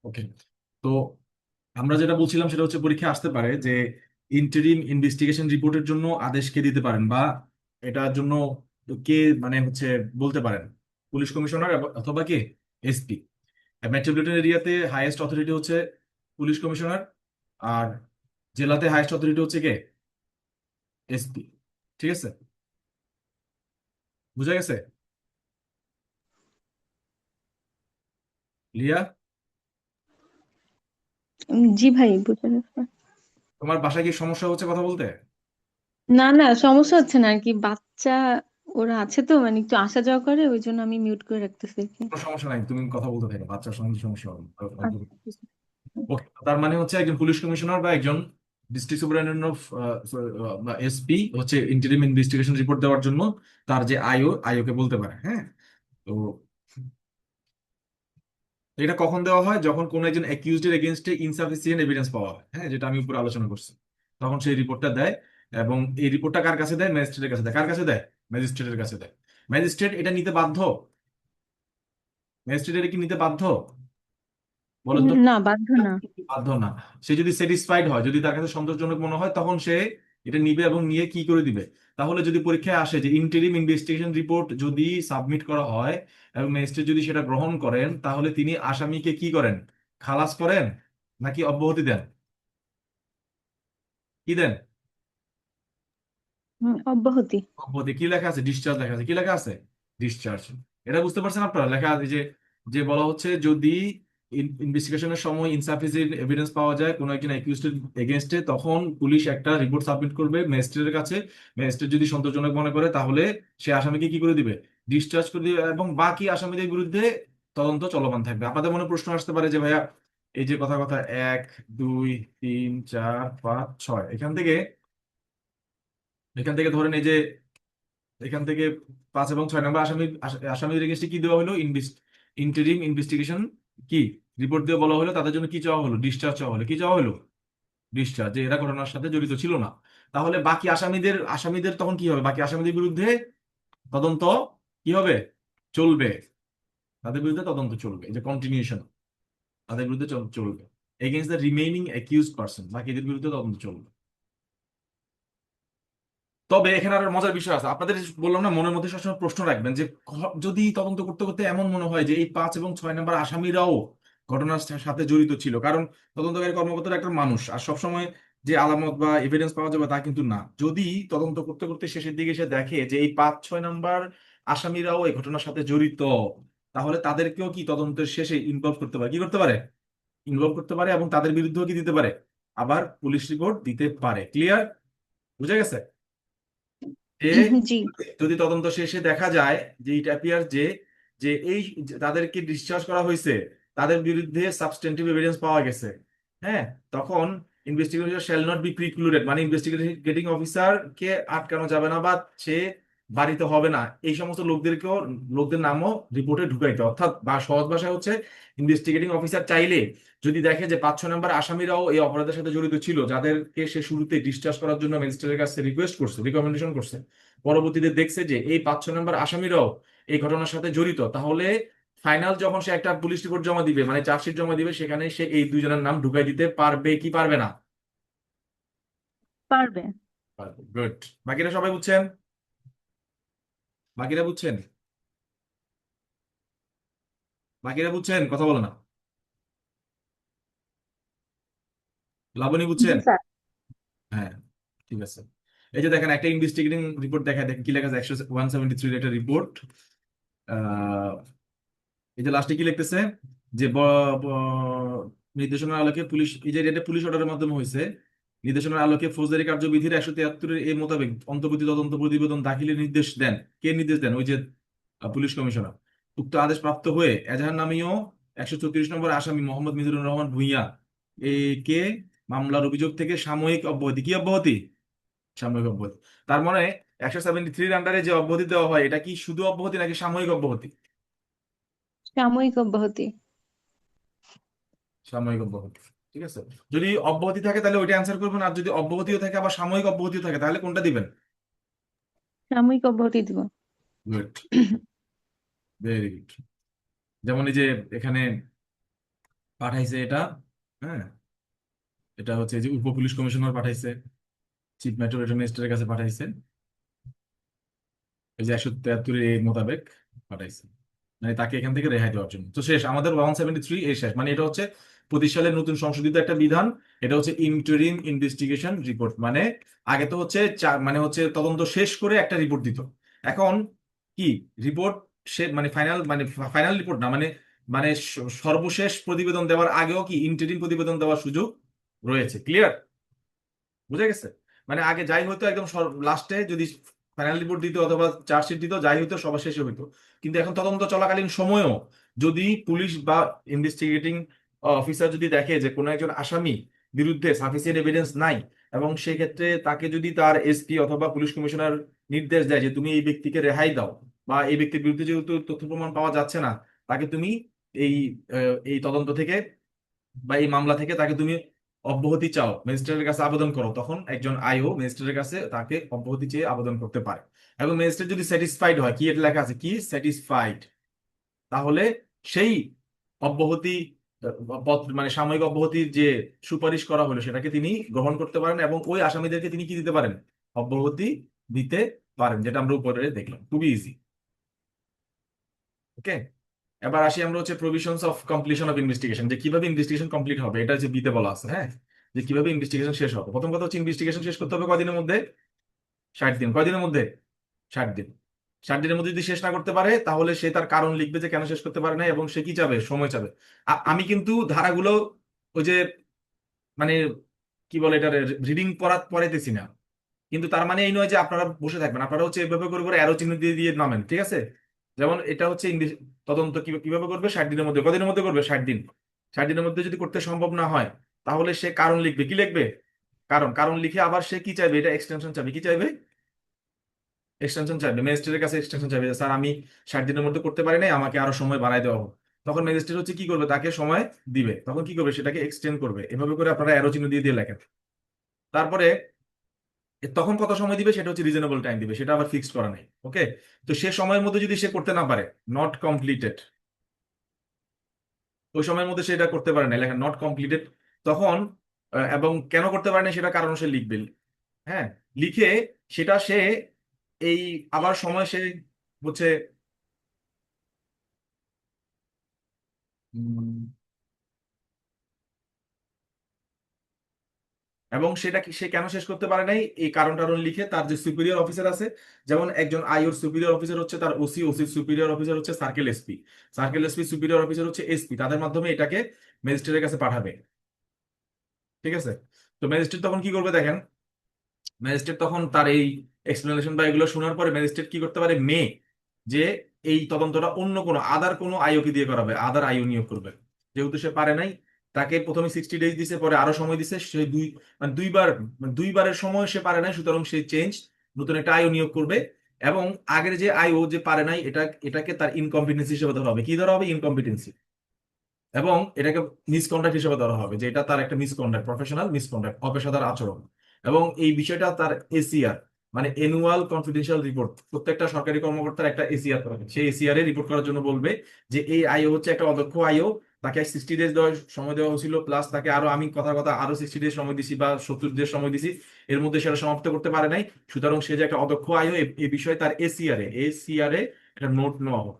ওকে। তো আমরা যেটা বলছিলাম সেটা হচ্ছে পরীক্ষায় আসতে পারে যে ইন্টারিম ইনভেস্টিগেশন রিপোর্টের জন্য আদেশ কে দিতে পারেন, বা এটার জন্য কে মানে হচ্ছে বলতে পারেন, পুলিশ কমিশনার অথবা কে, এসপি। মেট্রোপলিটন এরিয়াতে হাইয়েস্ট অথরিটি হচ্ছে পুলিশ কমিশনার, আর জেলাতে হাইয়েস্ট অথরিটি হচ্ছে কে, এসপি। ঠিক আছে, বুঝা গেছে লিয়া? জি ভাই, বুঝে গেছে। তোমার বাসায় কি সমস্যা হচ্ছে কথা বলতে? না না, সমস্যা হচ্ছে না আর কি, বাচ্চা ওরা আছে তো, মানে একটু আসা যাওয়া করে, ওই জন্য আমি মিউট করে রাখতেছি আর কি। কোনো সমস্যা নাই, তুমি কথা বলতে থাকো, বাচ্চার সঙ্গে সমস্যা হবে না। আচ্ছা। ওকে, তার মানে হচ্ছে একজন পুলিশ কমিশনার বা একজন ডিস্ট্রিক্ট সুপারিনটেন্ডেন্ট অফ এসপি হচ্ছে ইন্টারিম ইনভেস্টিগেশন রিপোর্ট দেওয়ার জন্য তার যে আইও কে বলতে পারে। হ্যাঁ, তো এটা কখন দেওয়া হয়? যখন কোনো একজন অ্যাকিউজড এর এগেইনস্টে ইনসাফিসিয়েন্ট এভিডেন্স পাওয়া হয়, হ্যাঁ, যেটা আমি উপরে আলোচনা করছি, তখন সেই রিপোর্টটা দেয়। এবং এই রিপোর্টটা কার কাছে দেয়? ম্যাজিস্ট্রেটের কাছে দেয়। কার কাছে দেয়? ম্যাজিস্ট্রেটের কাছে দেয়। ম্যাজিস্ট্রেট এটা নিতে বাধ্য? ম্যাজিস্ট্রেট এটা কি নিতে বাধ্য বলেন তো? না, বাধ্য না। বাধ্য না। সে যদি স্যাটিসফাইড হয়, যদি তার কাছে সন্তোষজনক মনে হয়, তখন সে এটা নিবে এবং নিয়ে কি করে দিবে। তাহলে যদি পরীক্ষায় আসে যে ইন্টারিম ইনভেস্টিগেশন রিপোর্ট যদি সাবমিট করা হয় এবং ম্যাজিস্ট্রেট যদি সেটা গ্রহণ করেন, তাহলে তিনি আসামিকে কি করেন? খালাস করেন নাকি অব্যাহতি দেন? কি দেন? অব্যাহতি। অব্যাহতি। কি লেখা আছে? ডিসচার্জ লেখা আছে। কি লেখা আছে? ডিসচার্জ। এটা বুঝতে পারছেন আপনারা? লেখা আছে যে, যে বলা হচ্ছে যদি ইনভেস্টিগেশনের সময় ইনসাফিসিয়েন্ট এভিডেন্স পাওয়া যায় কোনো একজন অ্যাকিউজড এগেনস্টে, তখন পুলিশ একটা রিপোর্ট সাবমিট করবে ম্যাজিস্ট্রেটের কাছে। ম্যাজিস্ট্রেট যদি সন্তোষজনক মনে করে, তাহলে সে আসামিকে কি করে দিবে? ডিসচার্জ করে দিবে, এবং বাকি আসামিদের বিরুদ্ধে তদন্ত চলমান থাকবে। আপনাদের মনে প্রশ্ন আসতে পারে যে ভাইয়া, এই যে কথা কথা 1 2 3 4 5 6, এখান থেকে ধরেন এই যে এখান থেকে 5 এবং 6 নম্বর আসামিদের এগেইনস্টে কি দেওয়া হলো? ইন্টারিম ইনভেস্টিগেশন কি রিপোর্ট দিয়ে বলা হলো তাদের জন্য কি চাওয়া হলো? ডিসচার্জ চাওয়া হলো। কি চাওয়া হলো? ডিসচার্জ, যে এরা ঘটনার সাথে জড়িত ছিল না। তাহলে বাকি আসামিদের তখন কি হবে? বাকি আসামিদের বিরুদ্ধে তদন্ত কি হবে? চলবে। তাদের বিরুদ্ধে তদন্ত চলবে, এই যে কন্টিনিউশন, তাদের বিরুদ্ধে চলবে। Against the remaining accused person, বাকিদের বিরুদ্ধে তদন্ত চলবে। তবে এখানে আর মজার বিষয় আছে। আপনাদের বললাম না, মনের মধ্যে সবসময় প্রশ্ন রাখবেন যে যদি তদন্ত করতে করতে এমন মনে হয় যে এই 5 এবং 6 নম্বর আসামিরাও ঘটনার সাথে জড়িত ছিল, কারণ তদন্তকারী কর্মকর্তারা একটা মানুষ, আর সবসময় যে আলামত বা এভিডেন্স পাওয়া যাবে তা কিন্তু না। যদি তদন্ত করতে করতে শেষের দিকে এসে দেখে যে এই 5 6 নম্বর আসামিরাও এই ঘটনার সাথে জড়িত, তাহলে তাদেরকেও কি তদন্তের শেষে ইনভলভ করতে পারে? কি করতে পারে? ইনভলভ করতে পারে, এবং তাদের বিরুদ্ধেও কি দিতে পারে? আবার পুলিশ রিপোর্ট দিতে পারে। ক্লিয়ার? বুঝা গেছে? যে জি। যদি তদন্ত শেষে দেখা যায় যে ইট অ্যাপিয়ার যে, যে এই যে তাদেরকে ডিসচার্জ করা হয়েছে, তাদের বিরুদ্ধে সাবস্টেন্টিভ এভিডেন্স পাওয়া গেছে, হ্যাঁ, তখন ইনভেস্টিগেশন শ্যাল নট বি প্রিক্লুডেড, মানে ইনভেস্টিগেটিং অফিসার কে আটকানো যাবে না, বা সে বাড়িতে হবে না, এই সমস্ত লোকদের নামও রিপোর্টে ঢুকাইতে। অর্থাৎ বা সহজ ভাষায় হচ্ছে, ইনভেস্টিগেটিং অফিসার চাইলে যদি দেখে যে 5 6 নম্বর আসামিরাও এই অপরাধের সাথে জড়িত ছিল, যাদেরকে সে শুরুতে ডিসচার্জ করার জন্য ম্যাজিস্ট্রেটের কাছে রিকোয়েস্ট করছে, রিকমেন্ডেশন করছে, পরবর্তীতে দেখছে যে এই 5 6 নম্বর আসামিরাও এই ঘটনার সাথে জড়িত, তাহলে ফাইনাল যখন সে একটা পুলিশ রিপোর্ট জমা দিবে, মানে চার্জশিট জমা দিবে, সেখানে সে এই দুইজনের নাম ঢুকাই দিতে পারবে কি পারবে না? পারবে। পারবে। গুড। বাকিরা সবাই বুঝছেন? বাকিরা বুঝছেন? বাকিরা বুঝছেন? কথা বলো না। লাবণী জি বুঝছেন? স্যার। হ্যাঁ, ঠিক আছে। এই যে দেখেন, একটা ইনভেস্টিগেটিং রিপোর্ট দেখা, দেখেন কি লেখা আছে, 173 একটা রিপোর্ট। এই যে লাস্টে কি লিখতেছে যে নির্দেশনার আলোকে পুলিশ, এই যে এটা পুলিশ অর্ডারের মাধ্যমে হয়েছে, নির্দেশনার আলোকে ফৌজদারি কার্যবিধির 173-এর এ মোতাবেক অন্তর্বর্তী তদন্ত প্রতিবেদন দাখিলের নির্দেশ দেন। কে নির্দেশ দেন? ওই যে পুলিশ কমিশনার। উক্ত আদেশ প্রাপ্ত হয়ে এজাহার নামীয় 134 নম্বর আসামি মোহাম্মদ মিজানুর রহমান ভূঁইয়া কে মামলার অভিযোগ থেকে সাময়িক অব্যাহতি, কি অব্যাহতি? সাময়িক অব্যাহতি। তার মানে 173-এর আন্ডারে যে অব্যাহতি দেওয়া হয়, এটা কি শুধু অব্যাহতি নাকি সাময়িক অব্যাহতি? সাময়িক অব্যাহতি। সাময়িক অব্যাহতি। ঠিক আছে, যদি অব্যাহতি থাকে তাহলে ওইটা অ্যান্সার করবেন, আর যদি অব্যাহতিও থাকে আবার সাময়িক অব্যাহতিও থাকে, তাহলে কোনটা দিবেন? সাময়িক অব্যাহতি দিব। Good, very good. যেমন এই যে এখানে পাঠাইছে এটা। হ্যাঁ, এটা হচ্ছে যে উপ পুলিশ কমিশনার পাঠাইছে, চিফ মেট্রোপলিটন ম্যাজিস্ট্রেটের কাছে পাঠাইছে, এই যে 173 এর মোতাবেক পাঠাইছে, মানে তাকে এখান থেকে রেহাই দেওয়ার জন্য। তো শেষ আমাদের 173 এই শেষ, মানে এটা হচ্ছে 25 সালের নতুন সংশোধিত একটা বিধান। এটা হচ্ছে ইন্টারিম ইনভেস্টিগেশন রিপোর্ট, মানে আগে তো হচ্ছে মানে হচ্ছে তদন্ত শেষ করে একটা রিপোর্ট দিত। এখন কি রিপোর্ট সে মানে ফাইনাল রিপোর্ট না, মানে মানে সর্বশেষ প্রতিবেদন দেওয়ার আগেও কি ইন্টারিম প্রতিবেদন দেওয়ার সুযোগ রয়েছে। ক্লিয়ার? বুঝা গেছে? মানে আগে যাই হতো একদম লাস্টে যদি ফাইনাল রিপোর্ট দিত অথবা চার্জশিট দিত, যাই হতো সবার শেষে হইতো। কিন্তু এখন তদন্ত চলাকালীন সময়েও যদি পুলিশ বা ইনভেস্টিগেটিং অফিসার যদি দেখে যে কোনো একজন আসামি বিরুদ্ধে সাফিসিয়েন্ট এভিডেন্স নাই, এবং সেই ক্ষেত্রে তাকে যদি তার এসপি অথবা পুলিশ কমিশনার নির্দেশ দেয় যে তুমি এই ব্যক্তিকে রেহাই দাও, বা এই ব্যক্তির বিরুদ্ধে যেহেতু তথ্য প্রমাণ পাওয়া যাচ্ছে না, তাকে তুমি এই এই তদন্ত থেকে বা এই মামলা থেকে তাকে তুমি অব্যাহতি চাও, ম্যাজিস্ট্রেটের কাছে আবেদন করো, তখন একজন আইও ম্যাজিস্ট্রেটের কাছে তাকে অব্যাহতি চেয়ে আবেদন করতে পারে। এবং ম্যাজিস্ট্রেট যদি স্যাটিসফাইড হয়, কি এটা লেখা আছে, কি স্যাটিসফাইড, তাহলে সেই অব্যাহতি পত্র মানে সাময়িক অব্যাহতির যে সুপারিশ করা হলো সেটাকে তিনি গ্রহণ করতে পারেন, এবং ওই আসামিদেরকে তিনি কি দিতে পারেন, অব্যাহতি দিতে পারেন, যেটা আমরা উপরে দেখলাম। খুবই ইজি। ওকে, এবার আসি আমরা হচ্ছে provisions of completion of investigation, যে কিভাবে ইনভেস্টিগেশন কমপ্লিট হবে, এটা যে বিতে বলা আছে। হ্যাঁ, যে কিভাবে ইনভেস্টিগেশন শেষ হবে। প্রথম কথা হচ্ছে ইনভেস্টিগেশন শেষ করতে হবে কয়দিনের মধ্যে? 60 দিন। কয়দিনের মধ্যে? 60 দিন। 60 দিনের মধ্যে যদি শেষ না করতে পারে, তাহলে সে তার কারণ লিখবে যে কেন শেষ করতে পারে না, এবং সে কি চাবে, সময় চাবে। আমি কিন্তু ধারাগুলো ওই যে মানে কি বলে এটা, রিডিং পড়াইতেছি না, কিন্তু তার মানে এই নয় যে আপনারা বসে থাকবেন, আপনারা হচ্ছে এভাবে করে করে অ্যারো চিহ্ন দিয়ে দিয়ে নামেন। ঠিক আছে? যেমন এটা হচ্ছে তদন্ত কিভাবে করবে, 60 দিনের মধ্যে। কদিনের মধ্যে করবে? 60 দিন। 60 দিনের মধ্যে যদি করতে সম্ভব না হয়, তাহলে সে কারণ লিখবে। কি লিখবে? কারণ। কারণ লিখে আবার সে কি চাইবে, এটা এক্সটেনশন চাইবে। কি চাইবে? এক্সটেনশন চাইবে, ম্যাজিস্ট্রেটের কাছে এক্সটেনশন চাইবে যে, স্যার আমি 60 দিনের মধ্যে করতে পারি নাই, আমাকে আরো সময় বাড়ায় দেওয়া হোক। তখন ম্যাজিস্ট্রেট হচ্ছে কি করবে, তাকে সময় দিবে। তখন কি করবে, সেটাকে এক্সটেন্ড করবে। এভাবে করে আপনারা অ্যারো চিহ্ন দিয়ে দিয়ে লেখেন। তারপরে তখন কত সময় দিবে, সেটা হচ্ছে রিজনেবল টাইম দিবে, সেটা আবার ফিক্সড করা নাই। ওকে, তো সে সময়ের মধ্যে যদি সে করতে না পারে, নট কমপ্লিটেড, ওই সময়ের মধ্যে সেটা করতে পারে না, লেখা নট কমপ্লিটেড। তখন এবং কেন করতে পারে না সেটা কারণ সে লিখবে। হ্যাঁ, লিখে সেটা সে এই আবার সময় সে হচ্ছে উম, এবং সেটা সে কেন শেষ করতে পারে নাই এই কারণ টারণ লিখে তার যে সুপিরিয়র অফিসার আছে, যেমন একজন আইওর সুপিরিয়র অফিসার হচ্ছে তার ওসি, ওসির সুপিরিয়র অফিসার হচ্ছে circle SP, circle SP superior officer হচ্ছে এসপি, তাদের মাধ্যমে এটাকে ম্যাজিস্ট্রেটের কাছে পাঠাবে। ঠিক আছে? তো ম্যাজিস্ট্রেট তখন কি করবে দেখেন, ম্যাজিস্ট্রেট তখন তার এই এক্সপ্লেনেশন বা এগুলো শোনার পরে ম্যাজিস্ট্রেট কি করতে পারে, যে এই তদন্তটা অন্য কোনো আদার কোনো আইওকে দিয়ে করাবে, আদার আইও নিয়োগ করবে। যেহেতু সে পারে নাই, তাকে প্রথমে 60 ডেজ দিছে, পরে আরো সময় দিছে, সে দুইবার দুইবারের সময় সে পারে নাই, সুতরাং সে নতুন একটা আইও নিয়োগ করবে। এবং আগের যে আইও যে পারে নাই, এটাকে তার ইনকম্পিটেন্সি হিসেবে ধরা হবে। কি ধরা হবে? ইনকম্পিটেন্সি। এবং এটাকে মিসকন্ডাক্ট হিসেবে ধরা হবে, যে এটা তার একটা মিসকন্ডাক্ট, প্রফেশনাল মিসকন্ডাক্ট, অপেশাদার আচরণ। এবং এই বিষয়টা তার এসিআর, মানে অ্যানুয়াল কনফিডেন্সিয়াল রিপোর্ট, প্রত্যেকটা সরকারি কর্মকর্তার একটা এসিআর থাকবে, সেই এসিআর এ রিপোর্ট করার জন্য বলবে যে এই আইও হচ্ছে একটা অদক্ষ আইও, তাকে 60 ডেজ দেওয়ার সময় দেওয়া হয়েছিল, প্লাস তাকে আরো আমি কথা কথা আরো 60 ডেজ সময় দিছি বা 70 ডেজ সময় দিছি, এর মধ্যে সেটা সমাপ্ত করতে পারে নাই। সুতরাং সে যে একটা অদক্ষ আইও, এই বিষয়ে তার এসিআর এ একটা নোট নেওয়া হোক।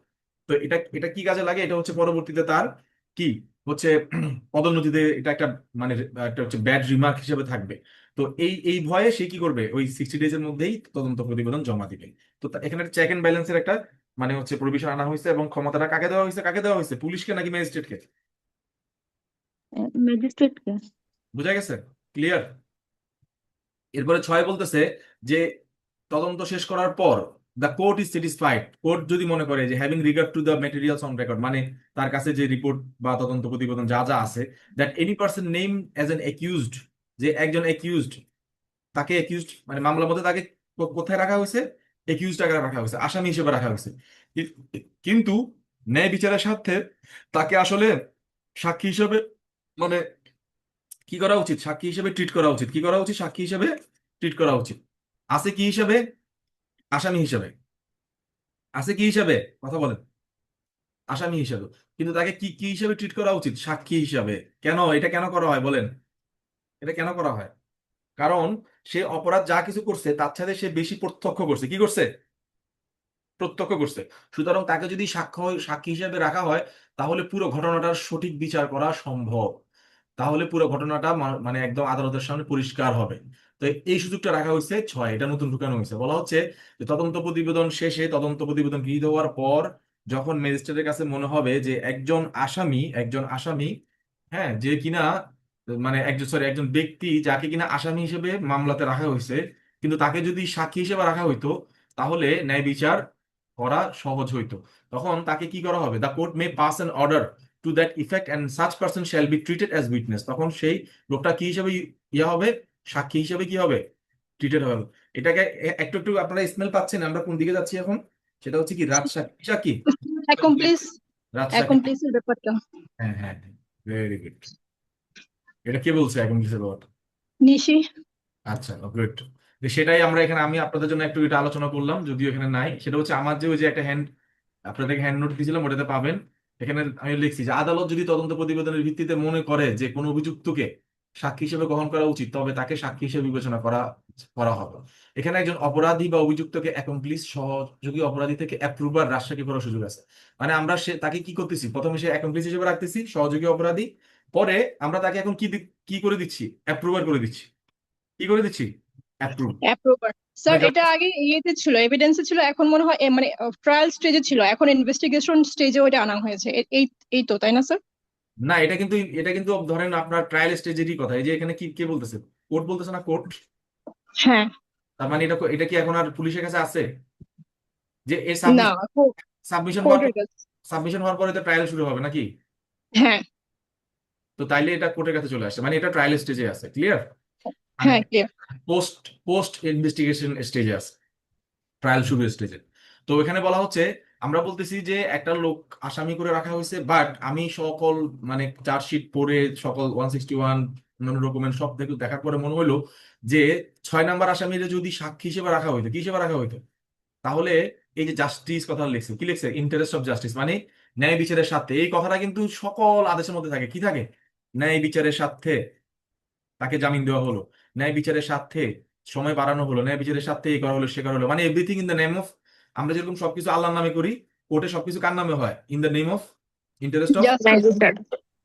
তো এটা এটা কি কাজে লাগে, এটা হচ্ছে পরবর্তীতে তার কি হচ্ছে পদোন্নতিতে এটা একটা মানে একটা হচ্ছে ব্যাড রিমার্ক হিসেবে থাকবে। তো এই ভয়ে সে কি করবে, ওই 60 ডেজ এর মধ্যেই তদন্ত প্রতিবেদন জমা দিবে। তো এখানে চেক এন্ড ব্যালেন্সের একটা মানে হচ্ছে প্রভিশন আনা হয়েছে, এবং ক্ষমতাটা কাকে দেওয়া হয়েছে, কাকে দেওয়া হয়েছে, পুলিশকে নাকি ম্যাজিস্ট্রেটকে? ম্যাজিস্ট্রেটকে। বুঝা গেছে? ক্লিয়ার? এরপরে 6 বলতেছে যে তদন্ত শেষ করার পর the court is satisfied, court যদি মনে করে যে having regard to the materials on record, মানে তার কাছে যে রিপোর্ট বা তদন্ত প্রতিবেদন যা যা আছে, that any person name as an accused, যে একজন অ্যাকিউজড, তাকে অ্যাকিউজড মানে মামলার মধ্যে তাকে কোথায় রাখা হয়েছে, অ্যাকিউজড আকারে রাখা হয়েছে, আসামি হিসেবে রাখা হয়েছে। কি- কিন্তু ন্যায় বিচারের স্বার্থে তাকে আসলে সাক্ষী হিসেবে মানে কি করা উচিত, সাক্ষী হিসেবে ট্রিট করা উচিত। কি করা উচিত? সাক্ষী হিসেবে ট্রিট করা উচিত। আছে কি হিসাবে? আসামি হিসাবে। আছে কি হিসাবে? কথা বলেন। আসামি হিসাবে, কিন্তু তাকে কি কি হিসাবে ট্রিট করা উচিত? সাক্ষী হিসাবে। কেন এটা কেন করা হয় বলেন? এটা কেন করা হয়? কারণ সে অপরাধ যা কিছু করছে তার সাথে সে বেশি প্রত্যক্ষ করছে। কি করছে? প্রত্যক্ষ করছে। সুতরাং তাকে যদি সাক্ষী হিসেবে রাখা হয়, তাহলে পুরো ঘটনাটার সঠিক বিচার করা সম্ভব। তাহলে পুরো ঘটনাটা মানে একদম আদালতের সামনে পরিষ্কার হবে। তো এই সুযোগটা রাখা হয়েছে 6, এটা নতুন ঢুকানো হয়েছে। বলা হচ্ছে যে তদন্ত প্রতিবেদন শেষে, তদন্ত প্রতিবেদন গৃহীত হওয়ার পর, যখন ম্যাজিস্ট্রেটের কাছে মনে হবে যে একজন আসামি, হ্যাঁ, যে কিনা মানে একজন ব্যক্তি যাকে কিনা আসামি হিসেবে মামলাতে রাখা হয়েছে, কিন্তু তাকে যদি সাক্ষী হিসেবে রাখা হইতো, তাহলে ন্যায় বিচার করা সহজ হইতো। তখন তাকে কি করা হবে? The court May pass an order to that effect and such person shall be treated as witness. তখন সেই লোকটা কি হিসেবে ইয়া হবে? সাক্ষী হিসেবে কি হবে? ট্রিটেড হবে। এটাকে একটু একটু আপনারা স্মেল পাচ্ছেন আমরা কোন দিকে যাচ্ছি এখন? সেটা হচ্ছে কি রাজসাক্ষী। সাক্ষী, অ্যাকমপ্লিস, রাজসাক্ষী। অ্যাকমপ্লিসের ব্যাপারটা। হ্যাঁ হ্যাঁ, ভেরি গুড। এটা কে বলছে এখন কিসের ব্যাপার? নিশি। আচ্ছা, গুড। সেটাই আমরা এখানে, আমি আপনাদের জন্য একটু এটা আলোচনা করলাম, যদিও এখানে নাই। সেটা হচ্ছে আমার যে ওই যে একটা আপনাদেরকে হ্যান্ড নোট দিয়েছিলাম, ওটাতে পাবেন। এখানে আমি লিখছি যে আদালত যদি তদন্ত প্রতিবেদনের ভিত্তিতে মনে করে যে কোনো অভিযুক্তকে সাক্ষী হিসেবে গ্রহণ করা উচিত, তবে তাকে সাক্ষী হিসেবে বিবেচনা করা করা হবে। এখানে একজন অপরাধী বা অভিযুক্তকে অ্যাকমপ্লিস, সহযোগী অপরাধী থেকে অ্যাপ্রুভার রাজসাক্ষী করার সুযোগ আছে। মানে আমরা তাকে কি করতেছি? প্রথমে সে অ্যাকমপ্লিস হিসেবে রাখতেছি, সহযোগী অপরাধী। পরে আমরা তাকে এখন কি করে দিচ্ছি? অ্যাপ্রুভার করে দিচ্ছি। কি করে দিচ্ছি? অ্যাপ্রুভ। অ্যাপ্রুভার। মানে স্যার এটা আগে ইয়েতে ছিল, এভিডেন্সে ছিল, এখন মনে হয় মানে ট্রায়াল স্টেজে ছিল, এখন ইনভেস্টিগেশন স্টেজে ওইটা আনা হয়েছে। এই এই তো, তাই না স্যার? না, এটা কিন্তু ধরেন আপনার ট্রায়াল স্টেজেরই কথা। এই যে এখানে কি কে বলতেছে? কোর্ট বলতেছে না? কোর্ট। হ্যাঁ। তার মানে এটা কি এখন আর পুলিশের কাছে আছে? যে এর না, সাবমিশন হওয়ার কোর্টের কাছে। সাবমিশন হওয়ার পরে তো ট্রায়াল শুরু হবে নাকি? হ্যাঁ। তো তাইলে এটা কোর্টের কাছে চলে আসছে, মানে এটা ট্রায়াল স্টেজে আছে। ক্লিয়ার? মানে হ্যাঁ, ক্লিয়ার। পোস্ট পোস্ট ইনভেস্টিগেশন স্টেজে আছে, ট্রায়াল শুরু স্টেজে। তো এখানে বলা হচ্ছে, আমরা বলতেছি যে একটা লোক আসামি করে রাখা হয়েছে, বাট আমি সকল মানে চার্জশিট পড়ে সকল 161 অন্যান্য ডকুমেন্ট সব দেখার পরে মনে হইলো যে 6 নাম্বার আসামিরে যদি সাক্ষী হিসেবে রাখা হইতো, কি হিসেবে রাখা হইতো, তাহলে এই যে জাস্টিস কথা লিখছে, কি লিখছে? ইন্টারেস্ট অফ জাস্টিস, মানে ন্যায় বিচারের স্বার্থে। এই কথাটা কিন্তু সকল আদেশের মধ্যে থাকে। কি থাকে? ন্যায় বিচারের স্বার্থে তাকে জামিন দেওয়া হলো, ন্যায় বিচারের স্বার্থে সময় বাড়ানো হলো, ন্যায় বিচারের স্বার্থে এই করা হলো সে করা হলো, মানে everything in the name of. আমরা যেরকম সবকিছু আল্লাহর নামে করি, কোর্টে সবকিছু কার নামে হয়? In the name of interest of justice.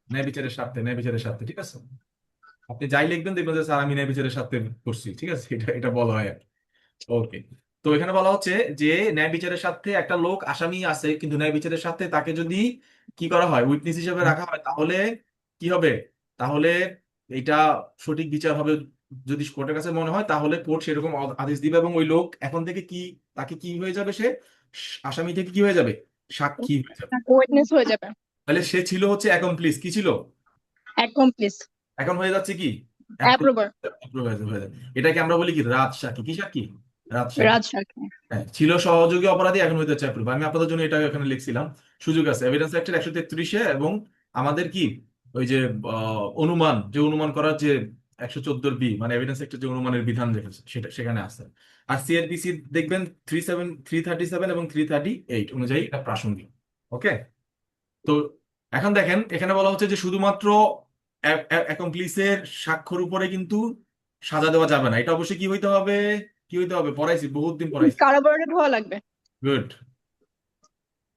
ন্যায় বিচারের স্বার্থে, ন্যায় বিচারের স্বার্থে। ঠিক আছে? আপনি যাই লিখবেন দেখবেন যে স্যার আমি ন্যায় বিচারের স্বার্থে করছি। ঠিক আছে, এটা এটা বলা হয় আর কি। ওকে। তো এখানে বলা হচ্ছে যে ন্যায় বিচারের সাথে একটা লোক আসামি আছে, কিন্তু ন্যায় বিচারের সাথে তাকে যদি কি করা হয়, উইটনেস হিসেবে রাখা হয়, তাহলে কি হবে? তাহলে এটা সঠিক বিচার হবে। যদি কোর্টের কাছে মনে হয়, তাহলে কোর্ট সেরকম আদেশ দিবে, এবং ওই লোক এখন থেকে কি, তাকে কি হয়ে যাবে? সে আসামি থেকে কি হয়ে যাবে? সাক্ষী হয়ে যাবে। ওয়েটনেস হয়ে যাবে। তাহলে সে ছিল হচ্ছে অ্যাকমপ্লিস। কি ছিল? অ্যাকমপ্লিস। এখন হয়ে যাচ্ছে কি? অ্যাপ্রুভার। অ্যাপ্রুভাইজ হয়ে যাবে। এটাকে আমরা বলি কি? রাজসাক্ষী। কি সাক্ষী? রাজসাক্ষী। রাজসাক্ষী। হ্যাঁ, ছিল সহযোগী অপরাধী, এখন হইতে হচ্ছে অ্যাপ্রুভ। আমি আপনাদের জন্য এটা এখানে লিখছিলাম। সুযোগ আছে এভিডেন্স অ্যাক্টের 133-এ, এবং আমাদের কি ওই যে অনুমান করার যে 114B, মানে এভিডেন্স অ্যাক্টের যে অনুমানের বিধান রেখেছে সেটা সেখানে আছে। আর সিআরপিসি দেখবেন 337 এবং 338 অনুযায়ী এটা প্রাসঙ্গিক। ওকে। তো এখন দেখেন, এখানে বলা হচ্ছে যে শুধুমাত্র অ্যাকমপ্লিসের স্বাক্ষর উপরে কিন্তু সাজা দেওয়া যাবে না। এটা অবশ্যই কি হইতে হবে? কি হইতে হবে? পড়াইছি, বহুত দিন পড়াইছি। কারাবরণের হওয়া লাগবে। গুড।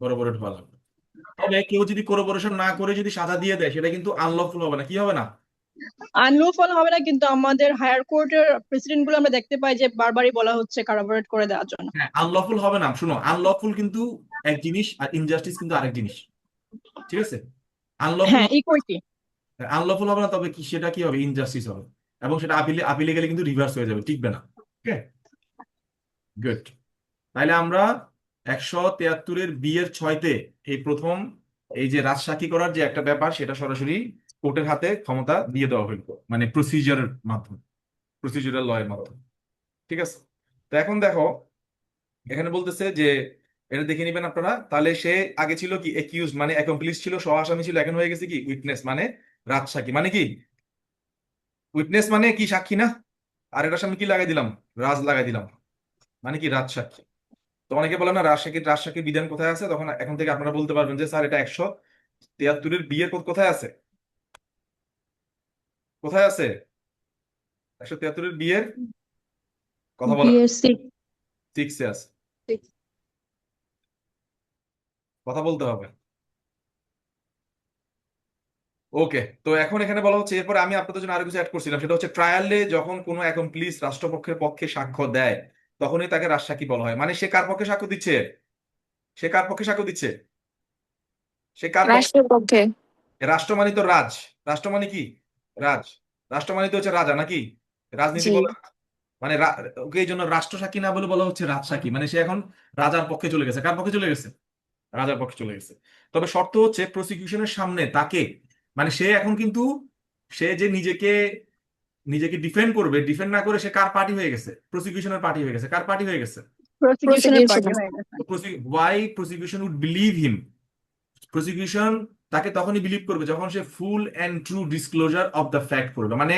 কোরাবোরেট ভালো। তবে কেউ যদি কোরাবোরেশন না করে যদি সাজা দিয়ে দেয়, সেটা কিন্তু আনলফুল হবে না। কি হবে না? আনলফল হবে না, কিন্তু আমাদের হায়ার কোর্টের প্রেসিডেন্ট গুলো আমরা দেখতে পাই যে বারবারই বলা হচ্ছে কারাবরেট করে দেওয়ার জন্য। হ্যাঁ, আনলফুল হবে না। শুনো, আনলফুল কিন্তু এক জিনিস, আর ইনজাস্টিস কিন্তু আরেক জিনিস। ঠিক আছে? আনলফুল হ্যাঁ, ইকুইটি। আনলফুল হবে না, তবে কি সেটা কি হবে? ইনজাস্টিস হবে, এবং সেটা আপিলে গেলে কিন্তু রিভার্স হয়ে যাবে, টিকবে না। ওকে, গুড। তাইলে আমরা 173-এর 6-তে এই প্রথম এই যে রাজসাক্ষী করার যে একটা ব্যাপার, সেটা সরাসরি কোর্টের হাতে ক্ষমতা দিয়ে দেওয়া হইল, মানে প্রসিজারের মাধ্যমে, প্রসিজারাল ল এর মাধ্যমে। ঠিক আছে? তো এখন দেখো, এখানে বলতেছে যে এটা দেখে নিবেন আপনারা। তাহলে সে আগে ছিল কি? একিউজ, মানে অ্যাকমপ্লিস ছিল, সহ আসামি ছিল। এখন হয়ে গেছে কি? উইটনেস, মানে রাজসাক্ষী। মানে কি? উইটনেস মানে কি? সাক্ষী না? আর এটার সামনে কি লাগাই দিলাম? রাজ লাগাই দিলাম, মানে কি? রাজসাক্ষী। তো অনেকে বলে না রাজশাহীর বিধান কোথায় আছে, তখন এখন থেকে আপনারা বলতে পারবেন যে স্যার এটা 173-এর বিয়ের কোথায় আছে, কোথায় আছে 173-এর বিয়ের কথা বলেন, বিএসসি। 6-এ আছে, কথা বলতে হবে। ওকে, তো এখন এখানে বলা হচ্ছে, এরপরে আমি আপনাদের জন্য আরো কিছু অ্যাড করছিলাম, সেটা হচ্ছে ট্রায়ালে যখন কোনো অ্যাকমপ্লিস রাষ্ট্রপক্ষের পক্ষে সাক্ষ্য দেয়, তখনই তাকে রাজসাক্ষী বলা হয়। মানে সে কার পক্ষে সাক্ষ্য দিচ্ছে, সে কার পক্ষে সাক্ষ্য দিচ্ছে, সে কার পক্ষে? রাষ্ট্রপক্ষে। রাষ্ট্র মানে তো রাজ, রাষ্ট্র মানে কি, রাজ, রাষ্ট্র মানে তো হচ্ছে রাজা নাকি, রাজনীতি জি। বলে না? মানে ওকে এই জন্য রাষ্ট্র সাক্ষী না বলে বলা হচ্ছে রাজসাক্ষী, মানে সে এখন রাজার পক্ষে চলে গেছে। কার পক্ষে চলে গেছে, রাজার পক্ষে চলে গেছে। তবে শর্ত হচ্ছে প্রসিকিউশনের সামনে তাকে, মানে সে এখন কিন্তু, সে যে নিজেকে নিজেকে ডিফেন্ড করবে, ডিফেন্ড না করে সে কার পার্টি হয়ে গেছে, প্রসিকিউশনের পার্টি হয়ে গেছে। কার পার্টি হয়ে গেছে? প্রসিকিউশনের পার্টি প্রসিকিউশন। হয়ে গেছে। Why prosecution would believe him, prosecution তাকে তখনই বিলিভ করবে যখন সে full and true disclosure of the fact করবে। মানে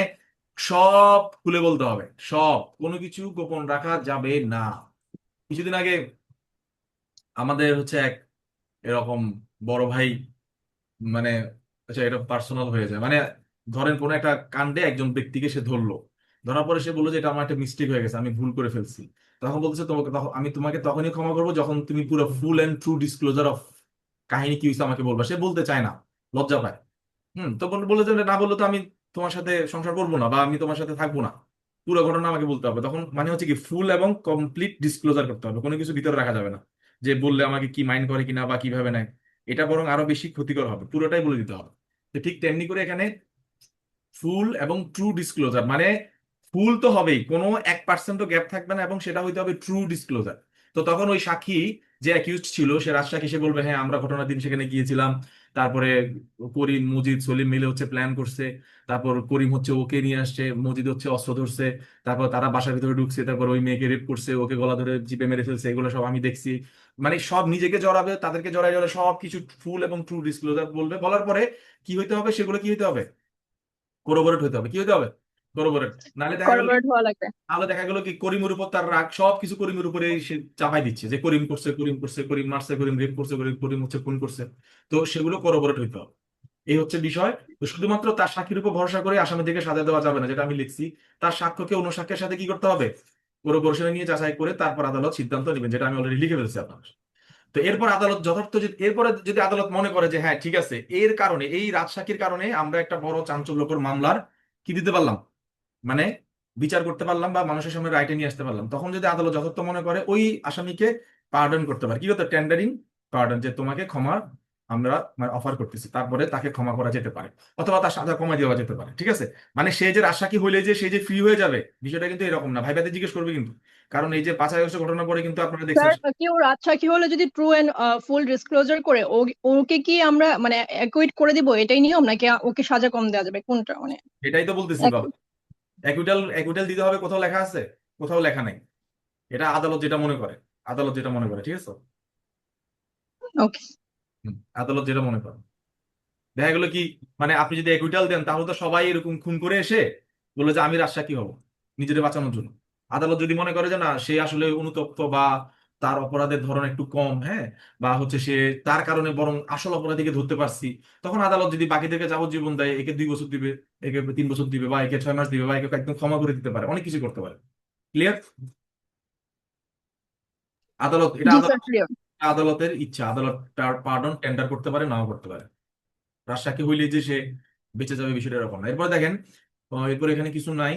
সব খুলে বলতে হবে, সব, কোনো কিছু গোপন রাখা যাবে না। কিছুদিন আগে আমাদের হচ্ছে এক এরকম বড় ভাই, মানে আচ্ছা এটা পার্সোনাল হয়ে যায়, মানে ধরেন কোনো একটা কাণ্ডে একজন ব্যক্তিকে সে ধরলো, ধরার পরে সে বললো যে এটা আমার একটা মিস্টেক হয়ে গেছে, আমি ভুল করে ফেলছি। তখন বলতেছে তোমাকে, আমি তোমাকে তখনই ক্ষমা করবো যখন তুমি পুরো ফুল এন্ড ট্রু ডিসক্লোজার অফ কাহিনী কি হয়েছে আমাকে বলবা। সে বলতে চায় না, লজ্জা পায়। তো বলে যে না বললে তো আমি তোমার সাথে সংসার করবো না, বা আমি তোমার সাথে থাকবো না, পুরো ঘটনা আমাকে বলতে হবে। তখন মানে হচ্ছে কি, ফুল এবং কমপ্লিট ডিসক্লোজার করতে হবে, কোনো কিছু ভিতরে রাখা যাবে না, যে বললে আমাকে কি মাইন্ড করে কিনা বা কিভাবে নেয়, এটা বরং আরো বেশি ক্ষতিকর হবে, পুরোটাই বলে দিতে হবে। তো ঠিক তেমনি করে এখানে ফুল এবং ট্রু ডিসক্লোজার, মানে ফুল তো হবেই, কোনো 1% গ্যাপ থাকবে না, এবং সেটা হইতে হবে ট্রু ডিসক্লোজার। তো তখন ওই সাক্ষী যে অ্যাকিউজড ছিল, সে রাজসাক্ষী, সে বলবে হ্যাঁ আমরা ঘটনার দিন সেখানে গিয়েছিলাম, তারপরে করিম মজিদ সলিম মিলে হচ্ছে প্ল্যান করছে, তারপর করিম হচ্ছে ওকে নিয়ে আসছে, মজিদ হচ্ছে অস্ত্র ধরছে, তারপর তারা বাসার ভিতরে ঢুকছে, তারপর ওই মেয়েকে রেপ করছে, ওকে গলা ধরে জিপে মেরে ফেলছে, এগুলো সব আমি দেখছি। মানে সব নিজেকে জড়াবে, তাদেরকে জড়াই জড়াই সব কিছু ফুল এবং ট্রু ডিসক্লোজার বলবে। বলার পরে কি হইতে হবে, সেগুলো কি হইতে হবে, কোরোবোরেট হইতে হবে। কি হইতে হবে, কোরোবোরেট। নাহলে দেখা গেল, কর্পোরেট হওয়া লাগবে। তাহলে দেখা গেল কি করিমের উপর তার রাগ, সবকিছু করিমের উপরে সে চাপাই দিচ্ছে, যে করিম করছে, করিম করছে, করিম মারছে, করিম রেপ করছে, করিম করিম হচ্ছে খুন করছে। তো সেগুলো কোরোবোরেট হইতে হবে, এই হচ্ছে বিষয়। তো শুধুমাত্র তার সাক্ষীর উপর ভরসা করে আসামিদেরকে সাজা দেওয়া যাবে না, যেটা আমি লিখছি। তার সাক্ষ্যকে অন্য সাক্ষ্যের সাথে কি করতে হবে, কোরোবোরেশনে নিয়ে যাচাই করে তারপর আদালত সিদ্ধান্ত নেবেন, যেটা আমি অলরেডি লিখে ফেলছি আপনার। তো এরপর আদালত যথার্থ এরপরে যদি আদালত মনে করে যে হ্যাঁ ঠিক আছে, এর কারণে, এই রাজসাক্ষীর কারণে আমরা একটা বড় চাঞ্চল্যকর মামলার কি দিতে পারলাম, মানে বিচার করতে পারলাম, বা মানুষের সামনে রাইটে নিয়ে আসতে পারলাম, তখন যদি আদালত যথার্থ মনে করে ওই আসামিকে পার্ডন করতে পারে। কি করতে, টেন্ডারিং পার্ডন, যে তোমাকে ক্ষমা আমরা মানে অফার করতেছি, তারপরে তাকে ক্ষমা করা যেতে পারে, অথবা তার সাজা কমাই দেওয়া যেতে পারে। ঠিক আছে, মানে সে যে রাজসাক্ষী হইলে যে সে যে ফ্রি হয়ে যাবে, বিষয়টা কিন্তু এরকম না। ভাইবাতে জিজ্ঞেস করবে কিন্তু, কারণ এই যে 5 আগস্টের ঘটনা পরে কিন্তু আপনারা দেখছেন। স্যার, কেউ রাজসাক্ষী হলে যদি ট্রু এন্ড ফুল ডিসক্লোজার করে ওকে কি আমরা মানে অ্যাকুইট করে দিব, এটাই নিয়ম, নাকি ওকে সাজা কম দেওয়া যাবে, কোনটা মানে? এটাই তো বলতেছি বাবা, অ্যাকুইটাল অ্যাকুইটাল দিতে হবে, কোথাও লেখা আছে, কোথাও লেখা নাই। এটা আদালত যেটা মনে করে, আদালত যেটা মনে করে, ঠিক আছে। ওকে। আদালত যেটা মনে করে, দেখা গেলো কি, মানে আপনি যদি অ্যাকুইটাল দেন তাহলে তো সবাই এরকম খুন করে এসে বললো যে আমি রাজসাক্ষী হব নিজেদের বাঁচানোর জন্য। আদালত যদি মনে করে যে না, সে আসলে অনুতপ্ত, বা তার অপরাধের ধরন একটু কম, হ্যাঁ, বা হচ্ছে সে তার কারণে বরং আসল অপরাধীকে ধরতে পারছি, তখন আদালত যদি বাকিদেরকে যাবজ্জীবন দেয়, একে 2 বছর দিবে, একে 3 বছর দিবে, বা একে 6 মাস দিবে, বা একে একদম ক্ষমা করে দিতে পারে, অনেক কিছু করতে পারে। ক্লিয়ার? আদালত, এটা জি আদালত, স্যার, ক্লিয়ার। আদালতের ইচ্ছা, আদালত পার্ডন টেন্ডার করতে পারে, নাও করতে পারে। রাজশাহী হইলে যে সে বেঁচে যাবে, বিষয়টা এরকম না। এরপর দেখেন, এরপর এখানে কিছু নাই।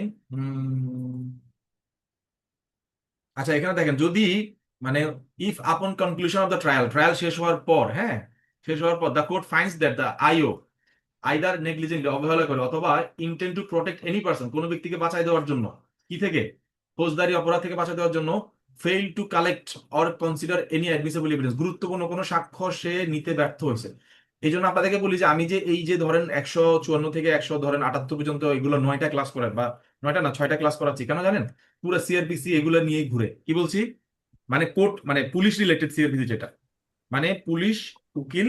আচ্ছা এখানে দেখেন, যদি মানে if upon conclusion of the trial, trial শেষ হওয়ার পর, হ্যাঁ, শেষ হওয়ার পর the court finds that the IO either negligently, অবহেলা করে, অথবা intend to protect any person, কোনো ব্যক্তিকে বাঁচাই দেওয়ার জন্য, কি থেকে, ফৌজদারি অপরাধ থেকে বাঁচাই দেওয়ার জন্য, fail to collect or consider any admissible evidence, গুরুত্বপূর্ণ কোনো সাক্ষ্য সে নিতে ব্যর্থ হয়েছে। এই জন্য আপনাদেরকে বলি যে আমি যে এই যে ধরেন 154 থেকে 100 ধরেন 78 পর্যন্ত এগুলো 9টা ক্লাস করে, বা 9টা না 6টা ক্লাস করাচ্ছি, কেন জানেন? পুরো সিআরপিসি এগুলো নিয়েই ঘুরে। কি বলছি, মানে কোর্ট, মানে পুলিশ রিলেটেড সিআরপিসি, যেটা মানে পুলিশ, উকিল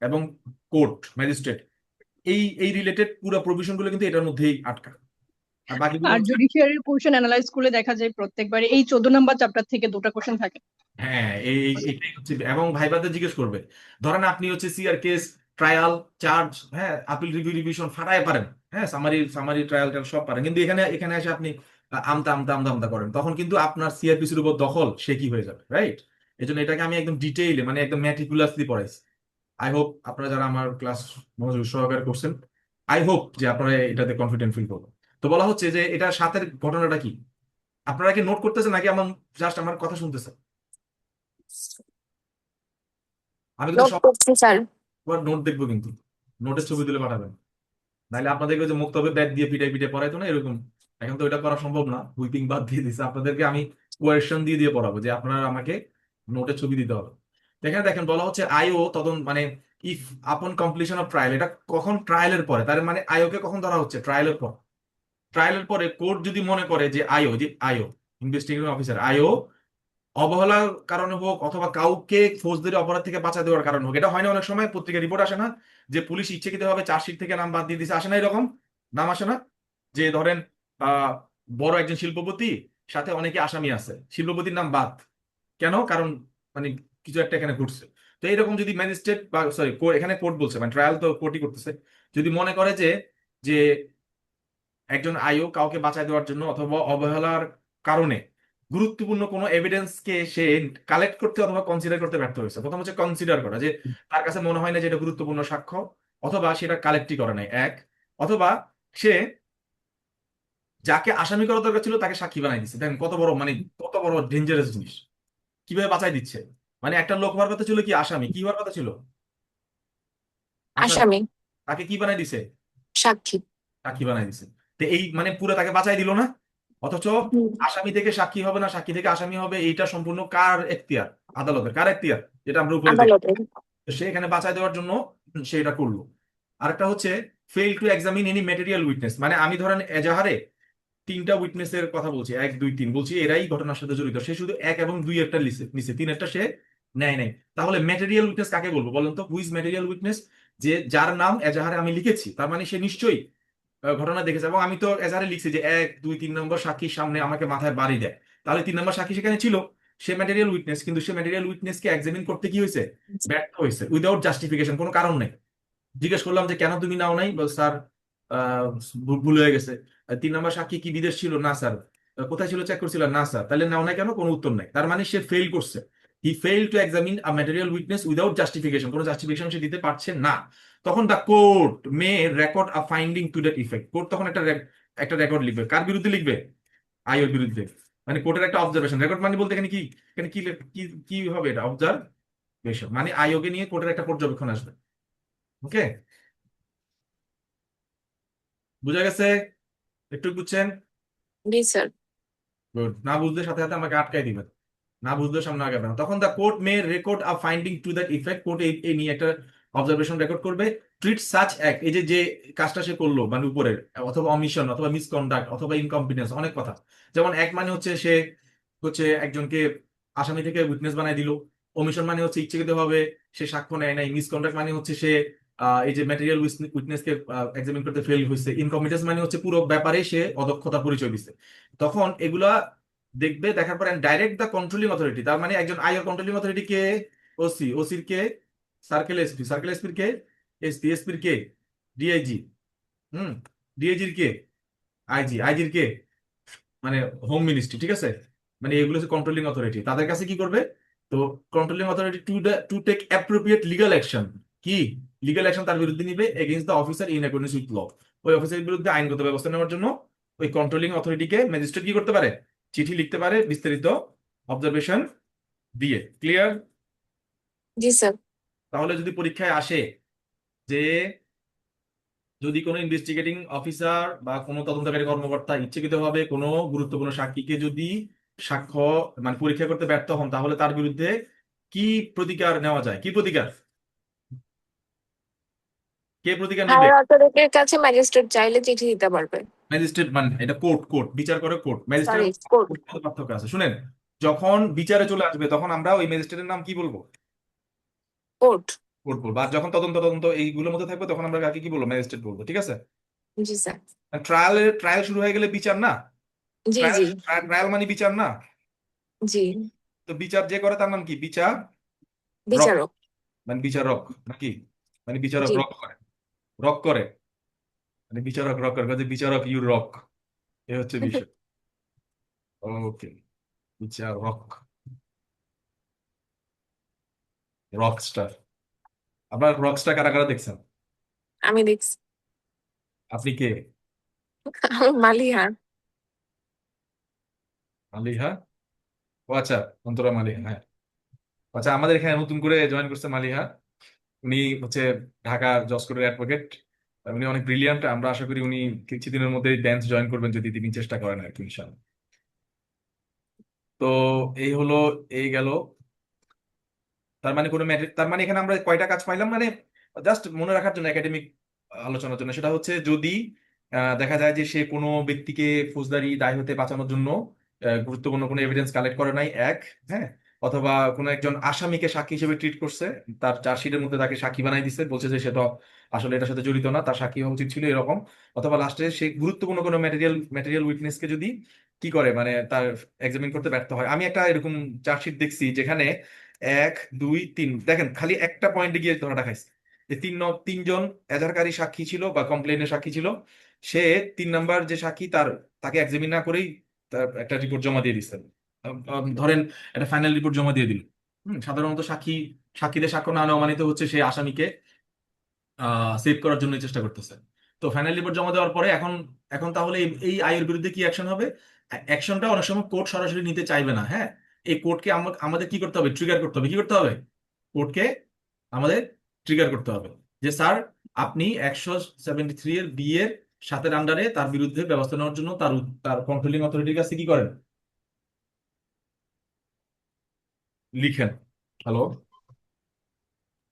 এবং কোর্ট ম্যাজিস্ট্রেট, এই এই রিলেটেড পুরো প্রভিশন গুলো কিন্তু এটার মধ্যেই আটকা। আর বাকিগুলো আর হচ্ছে, জুডিশিয়ারির কোশ্চেন অ্যানালাইজ করলে দেখা যায় প্রত্যেকবারে এই 14 নম্বর চ্যাপ্টার থেকে দুটো কোশ্চেন থাকে। হ্যাঁ, এইটাই হচ্ছে, এবং ভাইবাতে জিজ্ঞেস করবে। ধরেন আপনি হচ্ছে সিআর কেস, ট্রায়াল, চার্জ, হ্যাঁ, আপিল, রিভিউ, রিভিশন ফাটায় পারেন, হ্যাঁ, সামারি সামারি ট্রায়াল টায়াল সব পারেন, কিন্তু এখানে এখানে এসে আপনি আমতা আমতা আমতা আমতা করেন, তখন কিন্তু আপনার সিআরপিসির উপর দখল সে কি হয়ে যাবে, রাইট? এই জন্য এটাকে আমি একদম ডিটেইলে, মানে একদম ম্যাটিকুলাসলি পড়াইছি। আই হোপ আপনারা যারা আমার ক্লাস মনোযোগ সহকারে করছেন, আই হোপ যে আপনারা এটাতে কনফিডেন্ট ফিল করবেন। তো বলা হচ্ছে যে এটার সাথে ঘটনাটা কি, আপনারা কি নোট করতেছেন নাকি আমার জাস্ট আমার কথা শুনতেছেন? আমি কিন্তু নোট করছি স্যার। সবার নোট দেখবো, কিন্তু নোটের ছবি তুলে পাঠাবেন, নাহলে আপনাদেরকে ওই যে মুক্তভাবে ব্যাট দিয়ে পিটাই পিটাই পড়াইতো না এরকম, এখন তো এটা করা সম্ভব না, হুইপিং বাদ দিয়ে দিচ্ছে, আপনাদেরকে আমি কোয়েশ্চেন দিয়ে দিয়ে পড়াবো যে আপনারা আমাকে নোটের ছবি দিতে হবে। তো এখানে দেখেন বলা হচ্ছে আইও তদন্ত, মানে ইফ আপন কমপ্লিশন অফ ট্রায়াল, এটা কখন? ট্রায়ালের পরে, তার মানে আইও কে কখন ধরা হচ্ছে? ট্রায়ালের পর। ট্রায়ালের পরে কোর্ট যদি মনে করে যে আইও ইনভেস্টিগেটিং অফিসার, আইও অবহেলার কারণে হোক অথবা কাউকে ফৌজদারি অপরাধ থেকে বাঁচা দেওয়ার কারণে হোক, এটা হয় না অনেক সময় পত্রিকা রিপোর্ট আসে না যে পুলিশ ইচ্ছাকৃতভাবে চার্জশিট থেকে নাম বাদ দিয়ে দিছে, আসে না এরকম নাম আসে না? যে ধরেন আহ বড় একজন শিল্পপতি, সাথে অনেকে আসামি আছে, শিল্পপতির নাম বাদ, কেন? কারণ মানে কিছু একটা এখানে ঘটছে। তো এরকম যদি ম্যাজিস্ট্রেট বা সরি এখানে কোর্ট বলছে, মানে ট্রায়াল তো কোর্টই করতেছে, যদি মনে করে যে যে একজন আইও কাউকে বাঁচায় দেওয়ার জন্য অথবা অবহেলার কারণে গুরুত্বপূর্ণ কোনো এভিডেন্সকে সে কালেক্ট করতে অথবা কনসিডার করতে ব্যর্থ হয়েছে। প্রথম হচ্ছে কনসিডার করা, যে তার কাছে মনে হয় না যে এটা গুরুত্বপূর্ণ সাক্ষ্য, অথবা সেটা কালেক্টই করে নাই, এক, অথবা সে যাকে আসামি করা দরকার ছিল তাকে সাক্ষী বানাই দিচ্ছে। দেখেন কত বড়, মানে কত বড় ডেঞ্জারাস জিনিস, কিভাবে বাঁচাই দিচ্ছে। মানে একটা লোক হওয়ার কথা ছিল কি আসামি, কি হওয়ার কথা ছিল আসামি, আসামি। তাকে কি বানাই দিছে? সাক্ষী। সাক্ষী বানাই দিছে। তো এই মানে পুরো তাকে বাঁচাই দিল না, অথচ হুম। আসামি থেকে সাক্ষী হবে না, সাক্ষী থেকে আসামি হবে, এইটা সম্পূর্ণ কার এখতিয়ার? আদালতের। কার এখতিয়ার? যেটা আমরা উপরে দেখি। আদালতের। তো সে এখানে বাঁচাই দেওয়ার জন্য সে এটা করলো। আরেকটা হচ্ছে fail to examine any material witness, মানে আমি ধরেন এজাহারে তিনটা উইটনেসের কথা বলছি, এক দুই তিন বলছি, এরাই ঘটনার সাথে জড়িত, সে শুধু এক এবং দুই একটা নিছে, তিন একটা সে নেয় নাই। তাহলে ম্যাটেরিয়াল উইটনেস কাকে বলবো বলেন তো? Who's material witness? যে যার নাম এজাহারে আমি লিখেছি, তার মানে সে নিশ্চয়ই ঘটনা দেখেছে, এবং আমি তো এজাহারে লিখছি যে এক দুই তিন নম্বর সাক্ষীর সামনে আমাকে মাথায় বাড়ি দেয়, তাহলে তিন নম্বর সাক্ষী সেখানে ছিল, সে ম্যাটেরিয়াল উইটনেস। কিন্তু সে ম্যাটেরিয়াল উইটনেস কে এক্সামিন করতে কি হয়েছে? ব্যর্থ হয়েছে, উইদাউট জাস্টিফিকেশন, কোনো কারণ নেই। জিজ্ঞেস করলাম যে কেন তুমি নাও নাই, বল স্যার ভুল হয়ে গেছে। তিন নম্বর সাক্ষী কি বিদেশ ছিল? না স্যার। কোথায় ছিল চেক করছিল? না স্যার। তাহলে নাও নাই কেন? কোনো উত্তর নাই, তার মানে সে ফেল করছে। He fail to examine a material witness without justification, কোনো জাস্টিফিকেশন সে দিতে পারছে না। তখন the court may record a finding to that effect, court তখন একটা রেকর্ড লিখবে, কার বিরুদ্ধে লিখবে? আইওর বিরুদ্ধে। মানে কোর্টের একটা অবজারভেশন, রেকর্ড মানে বলতে এখানে কি, এখানে কি কি কি হবে? এটা অবজারভেশন, মানে আইওকে নিয়ে কোর্টের একটা পর্যবেক্ষণ আসবে। ওকে, বুঝা গেছে? একটু বুঝছেন? জি স্যার। গুড। না বুঝলে সাথে সাথে আমাকে আটকাই দিবেন, না বুঝলে সামনে আগাবেন না। তখন the court may record a finding to that effect, court এই নিয়ে একটা অবজারভেশন রেকর্ড করবে। ট্রিট সাচ অ্যাক্ট, এই যে যে কাজটা সে করলো, মানে উপরে, অথবা অমিশন অথবা মিসকন্ডাক্ট অথবা ইনকম্পিটেন্স, অনেক কথা। যেমন এক মানে হচ্ছে সে হচ্ছে একজনকে আসামি থেকে উইটনেস বানাই দিল, অমিশন মানে হচ্ছে ইচ্ছাকৃতভাবে সে সাক্ষ্য নেয় নাই, মিসকন্ডাক্ট মানে হচ্ছে সে এই যে ম্যাটেরিয়াল উইটনেসকে এক্সামিন করতে ফেল হয়েছে, ইনকম্পিটেন্স মানে হচ্ছে পুরো ব্যাপারে সে অদক্ষতা পরিচয় দিচ্ছে। তখন এগুলা দেখবে, দেখার পর ডাইরেক্ট দ্য কন্ট্রোলিং অথরিটি, তার মানে একজন আইআর কন্ট্রোলিং অথরিটি কে? ওসি, ওসির কে? সার্কেল এসপি, সার্কেল এসপির কে? এসপি, এসপির কে? ডিআইজি, হুম, ডিআইজির কে? আইজি, আইজির কে? মানে হোম মিনিস্ট্রি, ঠিক আছে? মানে এগুলো হচ্ছে কন্ট্রোলিং অথরিটি, তাদের কাছে কি করবে? তো controlling authority to take appropriate legal action, কি লিগাল অ্যাকশন তার বিরুদ্ধে নিবে against the officer in accordance with law. ওই অফিসারের বিরুদ্ধে আইনগত ব্যবস্থা নেওয়ার জন্য ওই কন্ট্রোলিং অথরিটিকে ম্যাজিস্ট্রেট কি করতে পারে? চিঠি লিখতে পারে বিস্তারিত অবজারভেশন দিয়ে। ক্লিয়ার? জি স্যার। তাহলে যদি পরীক্ষায় আসে যে যদি কোনো ইনভেস্টিগেটিং অফিসার বা কোনো তদন্তকারী কর্মকর্তা ইচ্ছাকৃতভাবে কোনো গুরুত্বপূর্ণ সাক্ষীকে যদি সাক্ষ্য মানে পরীক্ষা করতে ব্যর্থ হন, তাহলে তার বিরুদ্ধে কি প্রতিকার নেওয়া যায়? কি প্রতিকার? কে প্রতিকার নেবে? হায়ার অথরিটির কাছে ম্যাজিস্ট্রেট চাইলে চিঠি দিতে পারবে। ম্যাজিস্ট্রেট, মানে এটা কোর্ট, কোর্ট বিচার করে কোর্ট, সরি, ম্যাজিস্ট্রেট কোর্ট। পার্থক্য আছে শুনেন। যখন বিচারে চলে আসবে তখন আমরা ওই ম্যাজিস্ট্রেটের নাম কি বলবো? কোর্ট। কোর্ট বলবো। আর যখন তদন্ত এইগুলোর মধ্যে থাকবে তখন আমরা কাকে কি বলবো? ম্যাজিস্ট্রেট বলবো, ঠিক আছে? জি স্যার। ট্রায়াল শুরু হয়ে গেলে বিচার না, জি ট্রায়াল জি ট্রায়াল মানে বিচার না। জি। তো বিচার যে করে তার নাম কি? বিচারক, বিচারক। মানে বিচারক নাকি? মানে বিচারক জি। রক করে, রক করে, মানে বিচারক রক করে, কাজে বিচারক ইউ রক, এ হচ্ছে বিষয়। ওকে, বিচারক, রকস্টার। আপনার রকস্টার কারা কারা দেখছেন? আমি দেখছি। আপনি কে? আমি মালিহা। মালিহা? ও আচ্ছা, অন্তরা মালিহা, হ্যাঁ। আচ্ছা, আমাদের এখানে নতুন করে জয়েন করছে মালিহা। উনি হচ্ছে ঢাকার যশোরের অ্যাডভোকেট। উনি অনেক ব্রিলিয়ান্ট, আমরা আশা করি উনি কিছুদিনের মধ্যে ড্যান্স জয়েন করবেন যদি তিনি চেষ্টা করেন আর কি, ইনশাআল্লাহ। তো এই হলো, এই গেল। তার মানে তার মানে এখানে আমরা কয়টা কাজ পাইলাম, মানে জাস্ট মনে রাখার জন্য একাডেমিক আলোচনার জন্য, সেটা হচ্ছে যদি দেখা যায় যে সে কোনো ব্যক্তিকে ফৌজদারি দায় হতে বাঁচানোর জন্য গুরুত্বপূর্ণ কোনো এভিডেন্স কালেক্ট করে নাই, এক, হ্যাঁ, অথবা কোনো একজন আসামিকে সাক্ষী হিসেবে ট্রিট করছে, তার চার্জশিটের মধ্যে তাকে সাক্ষী বানাই দিছে, বলছে যে সে তো আসলে এটার সাথে জড়িত না, তার সাক্ষী হওয়া উচিত ছিল, এরকম। অথবা লাস্টে সে গুরুত্বপূর্ণ কোনো ম্যাটেরিয়াল উইটনেসকে যদি কি করে, মানে তার এক্সামিন করতে ব্যর্থ হয়। আমি একটা এরকম চার্জশিট দেখছি যেখানে 1 2 3, দেখেন খালি একটা পয়েন্টে গিয়ে ধরাটা খাইছে, যে তিনজন এজাহারকারী সাক্ষী ছিল বা কমপ্লেনের সাক্ষী ছিল। সে 3 নাম্বার যে সাক্ষী, তাকে এক্সামিন না করেই তার একটা রিপোর্ট জমা দিয়ে দিচ্ছেন। ধরেন একটা ফাইনাল রিপোর্ট জমা দিয়ে দিল। সাধারণত সাক্ষীদের সাক্ষ্য না নেওয়া মানে তো হচ্ছে সে আসামিকে সেভ করার জন্য চেষ্টা করতেছে। তো ফাইনাল রিপোর্ট জমা দেওয়ার পরে এখন এখন তাহলে এই আইয়ের বিরুদ্ধে কি অ্যাকশন হবে? অ্যাকশনটা অনেক সময় কোর্ট সরাসরি নিতে চাইবে না, হ্যাঁ। এই কোর্টকে আমাদের কি করতে হবে? ট্রিগার করতে হবে। কি করতে হবে? কোর্টকে আমাদের ট্রিগার করতে হবে যে স্যার, আপনি 173 এর বি এর 7-এর আন্ডারে তার বিরুদ্ধে ব্যবস্থা নেওয়ার জন্য তার তার কন্ট্রোলিং অথরিটির কাছে কি করেন? লিখেন। হ্যালো,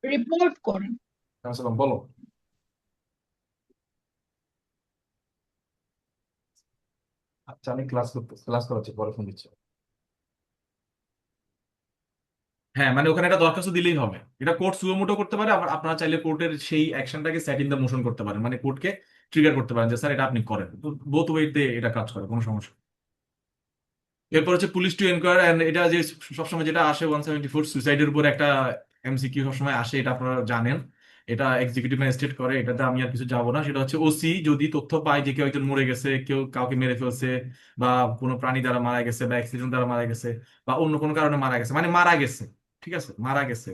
রিপোর্ট করেন। আসসালাম, বলো। আচ্ছা, আমি ক্লাস করাচ্ছি, পরে ফোন দিচ্ছি। হ্যাঁ, মানে ওখানে একটা দরখাস্ত দিলেই হবে। এটা কোর্ট সুমোটো করতে পারে, আবার আপনারা চাইলে কোর্টের সেই অ্যাকশনটাকে সেট ইন দ্য মোশন করতে পারেন, মানে কোর্টকে ট্রিগার করতে পারেন যে স্যার এটা আপনি করেন। বোথ ওয়েতে এটা কাজ করে, কোনো সমস্যা নেই। এরপর হচ্ছে পুলিশ টু এনকোয়ার, এন্ড এটা যে সবসময় যেটা আসে 174 সুইসাইডের উপর একটা এমসিকিউ সবসময় আসে, এটা আপনারা জানেন। এটা এক্সিকিউটিভ ম্যাজিস্ট্রেট করে, এটাতে আমি আর কিছু যাবো না। সেটা হচ্ছে ওসি যদি তথ্য পায় যে কেউ একজন মরে গেছে, কেউ কাউকে মেরে ফেলছে, বা কোনো প্রাণী দ্বারা মারা গেছে, বা অ্যাক্সিডেন্ট দ্বারা মারা গেছে, বা অন্য কোনো কারণে মারা গেছে, মানে মারা গেছে, ঠিক আছে, মারা গেছে,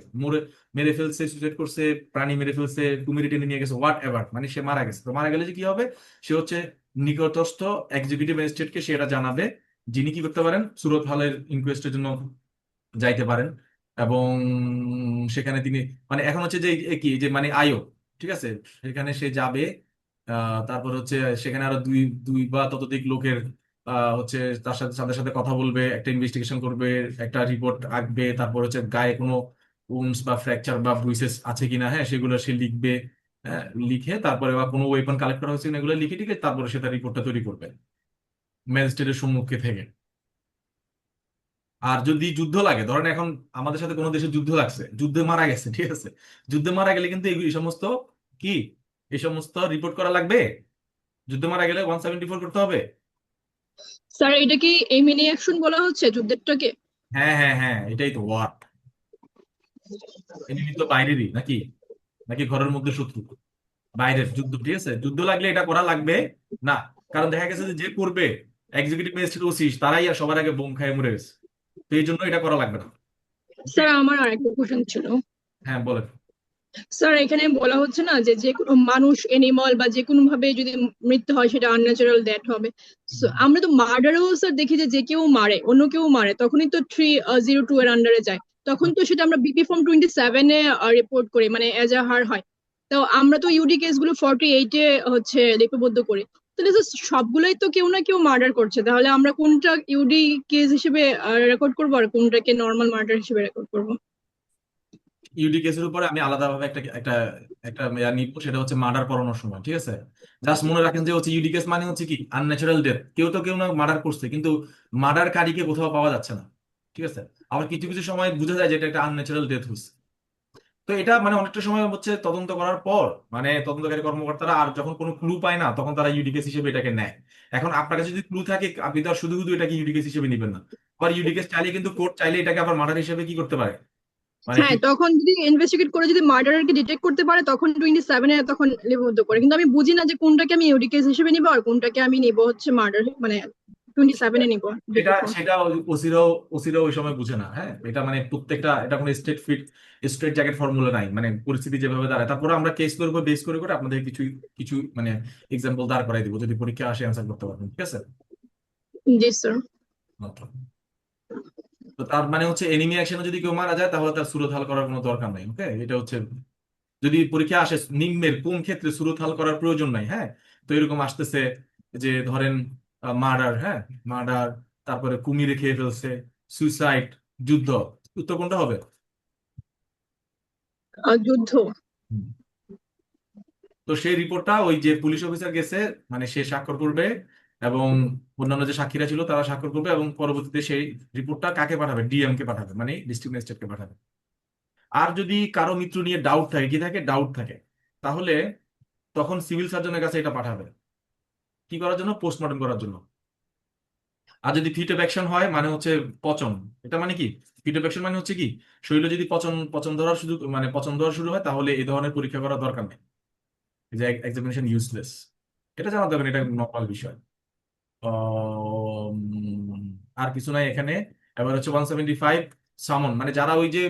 মেরে ফেলছে, সুইসাইড করছে, প্রাণী মেরে ফেলছে, কুমিরে টেনে নিয়ে গেছে, হোয়াট এভার, মানে সে মারা গেছে। তো মারা গেলে যে কি হবে? সে হচ্ছে নিকটস্থ এক্সিকিউটিভ ম্যাজিস্ট্রেটকে সে এটা জানাবে, যিনি কি করতে পারেন? সুরত হলের ইনকোয়েস্টের জন্য যাইতে পারেন। এবং সেখানে তিনি, মানে এখন হচ্ছে যে কি যে মানে আয়ো, ঠিক আছে, সেখানে সে যাবে। তারপর হচ্ছে সেখানে আরো দুই দুই বা ততোধিক লোকের হচ্ছে তাদের সাথে কথা বলবে, একটা ইনভেস্টিগেশন করবে, একটা রিপোর্ট আঁকবে, তারপর হচ্ছে গায়ে কোনো উন্স বা ফ্র্যাকচার বা ব্রুইসেস আছে কিনা, হ্যাঁ, সেগুলো সে লিখবে। হ্যাঁ, লিখে তারপরে বা কোনো ওয়েপন কালেক্ট করা হয়েছে কিনা এগুলো লিখে টিকে তারপরে সে তার রিপোর্টটা তৈরি করবে ম্যাজিস্ট্রেটের সম্মুখে থেকে। আর যদি যুদ্ধ লাগে, ধরেন এখন আমাদের সাথে কোনো দেশে যুদ্ধ লাগছে, যুদ্ধে মারা গেছে, ঠিক আছে, যুদ্ধে মারা গেলে কিন্তু এই সমস্ত কি, এই সমস্ত রিপোর্ট করা লাগবে। যুদ্ধে মারা গেলে 174 করতে হবে। স্যার এটা কি এই মিনি অ্যাকশন বলা হচ্ছে যুদ্ধেরটাকে? হ্যাঁ হ্যাঁ হ্যাঁ, এটাই তো ওয়ার। এনিমি তো বাইরেরই নাকি, নাকি ঘরের মধ্যে শত্রু? বাইরের যুদ্ধ, ঠিক আছে, যুদ্ধ লাগলে এটা করা লাগবে না। কারণ দেখা গেছে যে যে করবে এক্সিকিউটিভ ম্যাজিস্ট্রেট ওসি, তারাই আর সবার আগে বোম খায় মরে গেছে। তো এই জন্য এটা করা লাগবে না। স্যার আমার আরেকটা কোশ্চেন ছিল। হ্যাঁ, বলেন। স্যার এখানে বলা হচ্ছে না যে যে কোনো মানুষ এনিমাল বা যে কোনো ভাবে যদি মৃত্যু হয় সেটা আনন্যাচারাল ডেথ হবে। So, আমরা তো মার্ডারেও স্যার দেখি যে যে কেউ মারে, অন্য কেউ মারে, তখনই তো 302 এর আন্ডারে যায়। তখন তো সেটা আমরা বিপি ফর্ম 27-এ রিপোর্ট করি, মানে এজাহার হয়। তো আমরা তো ইউডি কেস গুলো 48-এ হচ্ছে লিপিবদ্ধ করি। তাহলে তো সবগুলোই তো কেউ না কেউ মার্ডার করছে, তাহলে আমরা কোনটা ইউডি কেস হিসেবে রেকর্ড করবো আর কোনটাকে নর্মাল মার্ডার হিসেবে রেকর্ড করবো? ইউডি কেসের উপরে আমি আলাদাভাবে একটা একটা একটা নিব, সেটা হচ্ছে মার্ডার করানোর সময়, ঠিক আছে। জাস্ট মনে রাখেন যে হচ্ছে ইউডি কেস মানে হচ্ছে কি আনন্যাচারাল ডেথ, কেউ তো কেউ না মার্ডার করছে, কিন্তু মার্ডারকারীকে কোথাও পাওয়া যাচ্ছে না, ঠিক আছে। আবার কিছু কিছু সময় বোঝা যায় যে এটা একটা আনন্যাচারাল ডেথ হচ্ছে। তো এটা মানে অনেকটা সময় হচ্ছে তদন্ত করার পর, মানে তদন্তকারী কর্মকর্তারা আর যখন কোনো ক্লু পায় না, তখন তারা ইউডি কেস হিসেবে এটাকে নেয়। এখন আপনার কাছে যদি ক্লু থাকে, আপনি তো আর শুধু শুধু এটাকে ইউডি কেস হিসেবে নেবেন না। আবার ইউডি কেস চাইলে কিন্তু কোর্ট চাইলে এটাকে আবার মার্ডার হিসেবে কি করতে পারে, মানে হ্যাঁ, তখন যদি ইনভেস্টিগেট করে যদি মার্ডারকে ডিটেক্ট করতে পারে তখন 27-এ তখন লিপিবদ্ধ করে। কিন্তু আমি বুঝি না যে কোনটাকে আমি ইউডি কেস হিসেবে নিবো আর কোনটাকে আমি নিব হচ্ছে মার্ডার, মানে 27-এ নিব সেটা ডিটেক্ট। সেটা ওসিরাও ওই সময় বুঝে না। হ্যাঁ, এটা মানে প্রত্যেকটা এটা কোনো স্ট্রেট জ্যাকেট ফর্মুলা নাই, মানে পরিস্থিতি যেভাবে দাঁড়ায়। তারপরে আমরা কেস করবো, বেস করে করে আপনাদের কিছু কিছু মানে এক্সাম্পল দাঁড় করাই দিব, যদি পরীক্ষা আসে অ্যান্সার করতে পারবেন। ঠিক আছে? জি স্যার। Okay. তো তার মানে হচ্ছে এনিমি অ্যাকশনে যদি কেউ মারা যায় তাহলে তার সুরত হাল করার কোনো দরকার নাই। ওকে, এটা হচ্ছে যদি পরীক্ষা আসে নিম্নের কোন ক্ষেত্রে সুরত হাল করার প্রয়োজন নাই। হ্যাঁ, তো এরকম আসতেছে যে ধরেন মার্ডার, হ্যাঁ মার্ডার, তারপরে কুমিরে খেয়ে ফেলছে, সুইসাইড, যুদ্ধ, উত্তর কোনটা হবে? যুদ্ধ। হুম। তো সেই রিপোর্টটা ওই যে পুলিশ অফিসার গেছে, মানে সে স্বাক্ষর করবে এবং অন্যান্য যে সাক্ষীরা ছিল তারা স্বাক্ষর করবে, এবং পরবর্তীতে সেই রিপোর্টটা কাকে পাঠাবে? ডিএম কে পাঠাবে, মানে ডিস্ট্রিক্ট ম্যাজিস্ট্রেটকে পাঠাবে। আর যদি কারো মৃত্যু নিয়ে ডাউট থাকে, কি থাকে, ডাউট থাকে, তাহলে তখন সিভিল সার্জনের কাছে এটা পাঠাবে। কি করার জন্য? পোস্টমর্টম করার জন্য। আর যদি ফিট অ্যাকশন হয় মানে হচ্ছে পচন। এটা মানে কি? ফিট অ্যাকশন মানে হচ্ছে কি, শরীরে যদি পচন পচন ধরার শুধু মানে পচন ধরা শুরু হয় তাহলে এই ধরনের পরীক্ষা করার দরকার নেই, যে এক্সামিনেশন ইউজলেস। এটা জানা দরকার, এটা নর্মাল বিষয়। আর কিছু নাই এখানে। এবার হচ্ছে 175 সামন, মানে যারা ওই যে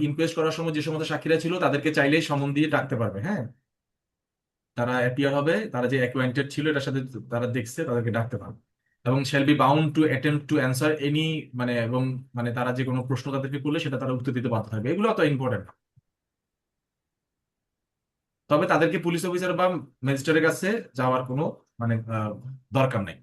ইনকোয়েস্ট করার সময় যে সমস্ত সাক্ষীরা ছিল তাদেরকে চাইলেই সমন দিয়ে ডাকতে পারবে। হ্যাঁ, তারা অ্যাপিয়ার হবে, তারা যে অ্যাকোয়াইন্টেড ছিল এটার সাথে, তারা দেখছে, তাদেরকে ডাকতে পারবে। এবং shall be bound to attempt to answer any, মানে এবং মানে তারা যে কোনো প্রশ্ন তাদেরকে করলে সেটা তারা উত্তর দিতে বাধ্য থাকবে। এগুলো অত ইম্পর্টেন্ট না। তবে তাদেরকে পুলিশ অফিসার বা ম্যাজিস্ট্রেটের কাছে যাওয়ার কোনো মানে দরকার নেই।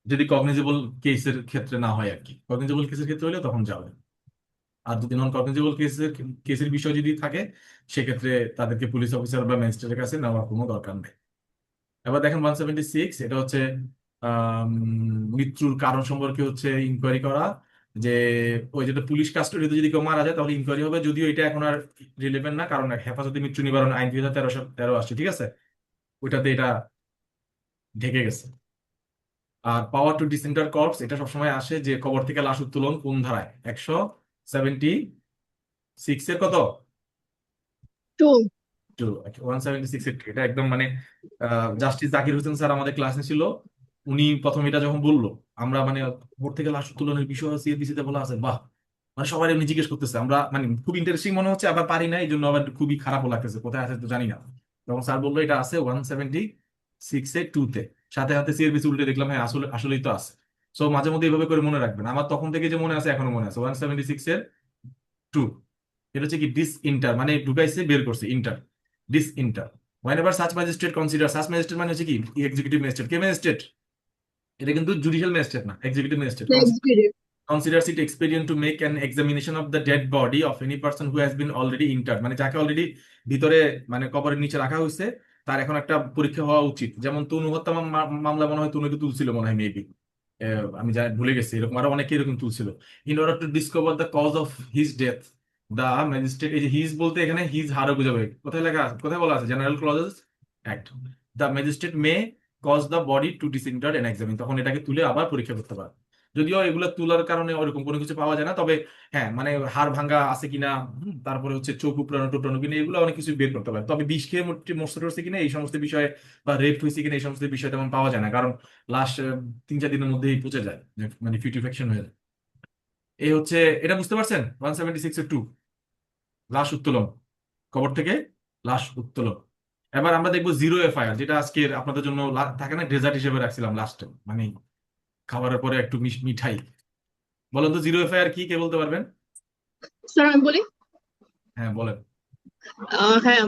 যদি কগনিজেবল কেসের ক্ষেত্রে না হয় আর কি, কগনিজেবল কেসের ক্ষেত্রে হলে তখন যাবে। আর যদি নন কগনিজেবল কেসের বিষয় যদি থাকে সেক্ষেত্রে তাদেরকে পুলিশ অফিসার বা ম্যাজিস্ট্রেটের কাছে নেওয়ার কোনো দরকার নেই। এবার দেখেন 176, এটা হচ্ছে আম, মৃত্যুর কারণ সম্পর্কে হচ্ছে ইনকোয়ারি করা। যে ওই যেটা পুলিশ কাস্টডিতে যদি কেউ মারা যায় তাহলে ইনকোয়ারি হবে, যদিও এটা এখন আর রিলেভেন্ট না, কারণ হেফাজতে মৃত্যু নিবারণ আইন 2013 আসছে। ঠিক আছে, ওইটাতে এটা ঢেকে গেছে। আর পাওয়ার টু ডিসেন্টার কর্পস, এটা সবসময় আসে যে কবর থেকে লাশ উত্তোলন কোন ধারায়? 176 এর কত? তো 176 এর two। এটা একদম মানে জাস্টিস জাকির হোসেন স্যার আমাদের ক্লাসে ছিল, উনি প্রথম এটা যখন বললো, আমরা মানে ভোর থেকে লাশ উত্তোলনের বিষয় সিএবিসিতে বলা আছে, বাহ, মানে সবাই এমনি জিজ্ঞেস করতেছে, আমরা মানে খুব ইন্টারেস্টিং মনে হচ্ছে, আবার পারি না, এই জন্য আবার খুবই খারাপও লাগতেছে, কোথায় আছে তো জানি না। তখন স্যার বললো এটা আছে 176-এ 2-তে, সাথে সাথে সিএবিসি উল্টে দেখলাম, হ্যাঁ আসলে আসলেই তো আছে। সো মাঝে মধ্যে এইভাবে করে মনে রাখবেন, আমার তখন থেকে যে মনে আছে এখনো মনে আছে 176-এর 2। এটা হচ্ছে কি ডিস ইন্টার, মানে ঢুকাইছে বের করছে, inter, disinter. whenever such magistrate consider, such magistrate মানে হচ্ছে কি এক্সিকিউটিভ ম্যাজিস্ট্রেট। কে ম্যাজিস্ট্রেট? এটা কিন্তু জুডিশিয়াল ম্যাজিস্ট্রেট না, executive magistrate. Executive. considers it expedient to make an examination of the dead body of any person who has been already interred, মানে যাকে already ভিতরে মানে কবরের নিচে রাখা হয়েছে তার এখন একটা পরীক্ষা হওয়া উচিত। যেমন তনু হত্যা মামলা মনে হয় তনুকে তুলছিল মনে হয়, মেবি, আমি যা ভুলে গেছি, এরকম আরো অনেকে এরকম তুলছিল। In order to discover the cause of his death, the magistrate, এই যে হিজ বলতে এখানে হিজ হারও বোঝাবে, কোথায় লেখা আছে, কোথায় বলা আছে? General clauses act. The magistrate may cause the body to disinter and examine, তখন এটাকে তুলে আবার পরীক্ষা করতে পারে। যদিও এগুলো তোলার কারণে ওরকম কোনো কিছু পাওয়া যায় না, তবে হ্যাঁ মানে হাড় ভাঙ্গা আছে কিনা, তারপরে হচ্ছে চোখ উপড়ানো টুকরানো কিনা, এগুলো অনেক কিছু বের করতে পারে। তবে বিষ খেয়ে মরছে টরছে কিনা এই সমস্ত বিষয়ে, বা রেপ হয়েছে কিনা এই সমস্ত বিষয় তেমন পাওয়া যায় না, কারণ লাশ 3-4 দিনের মধ্যেই পচে যায়, মানে ফিউটিফিকেশন হয়ে যায়। এই হচ্ছে, এটা বুঝতে পারছেন? 176-এর 2, লাশ উত্তোলন, কবর থেকে লাশ উত্তোলন। এবার আমরা দেখবো জিরো এফআইআর, যেটা আজকের আপনাদের জন্য থাকে না ডেজার্ট হিসেবে রাখছিলাম লাস্টে, মানে খাবারের পরে একটু মিঠাই। বলেন তো জিরো এফআইআর কি, কে বলতে পারবেন? স্যার আমি বলি। হ্যাঁ বলেন। হ্যাঁ,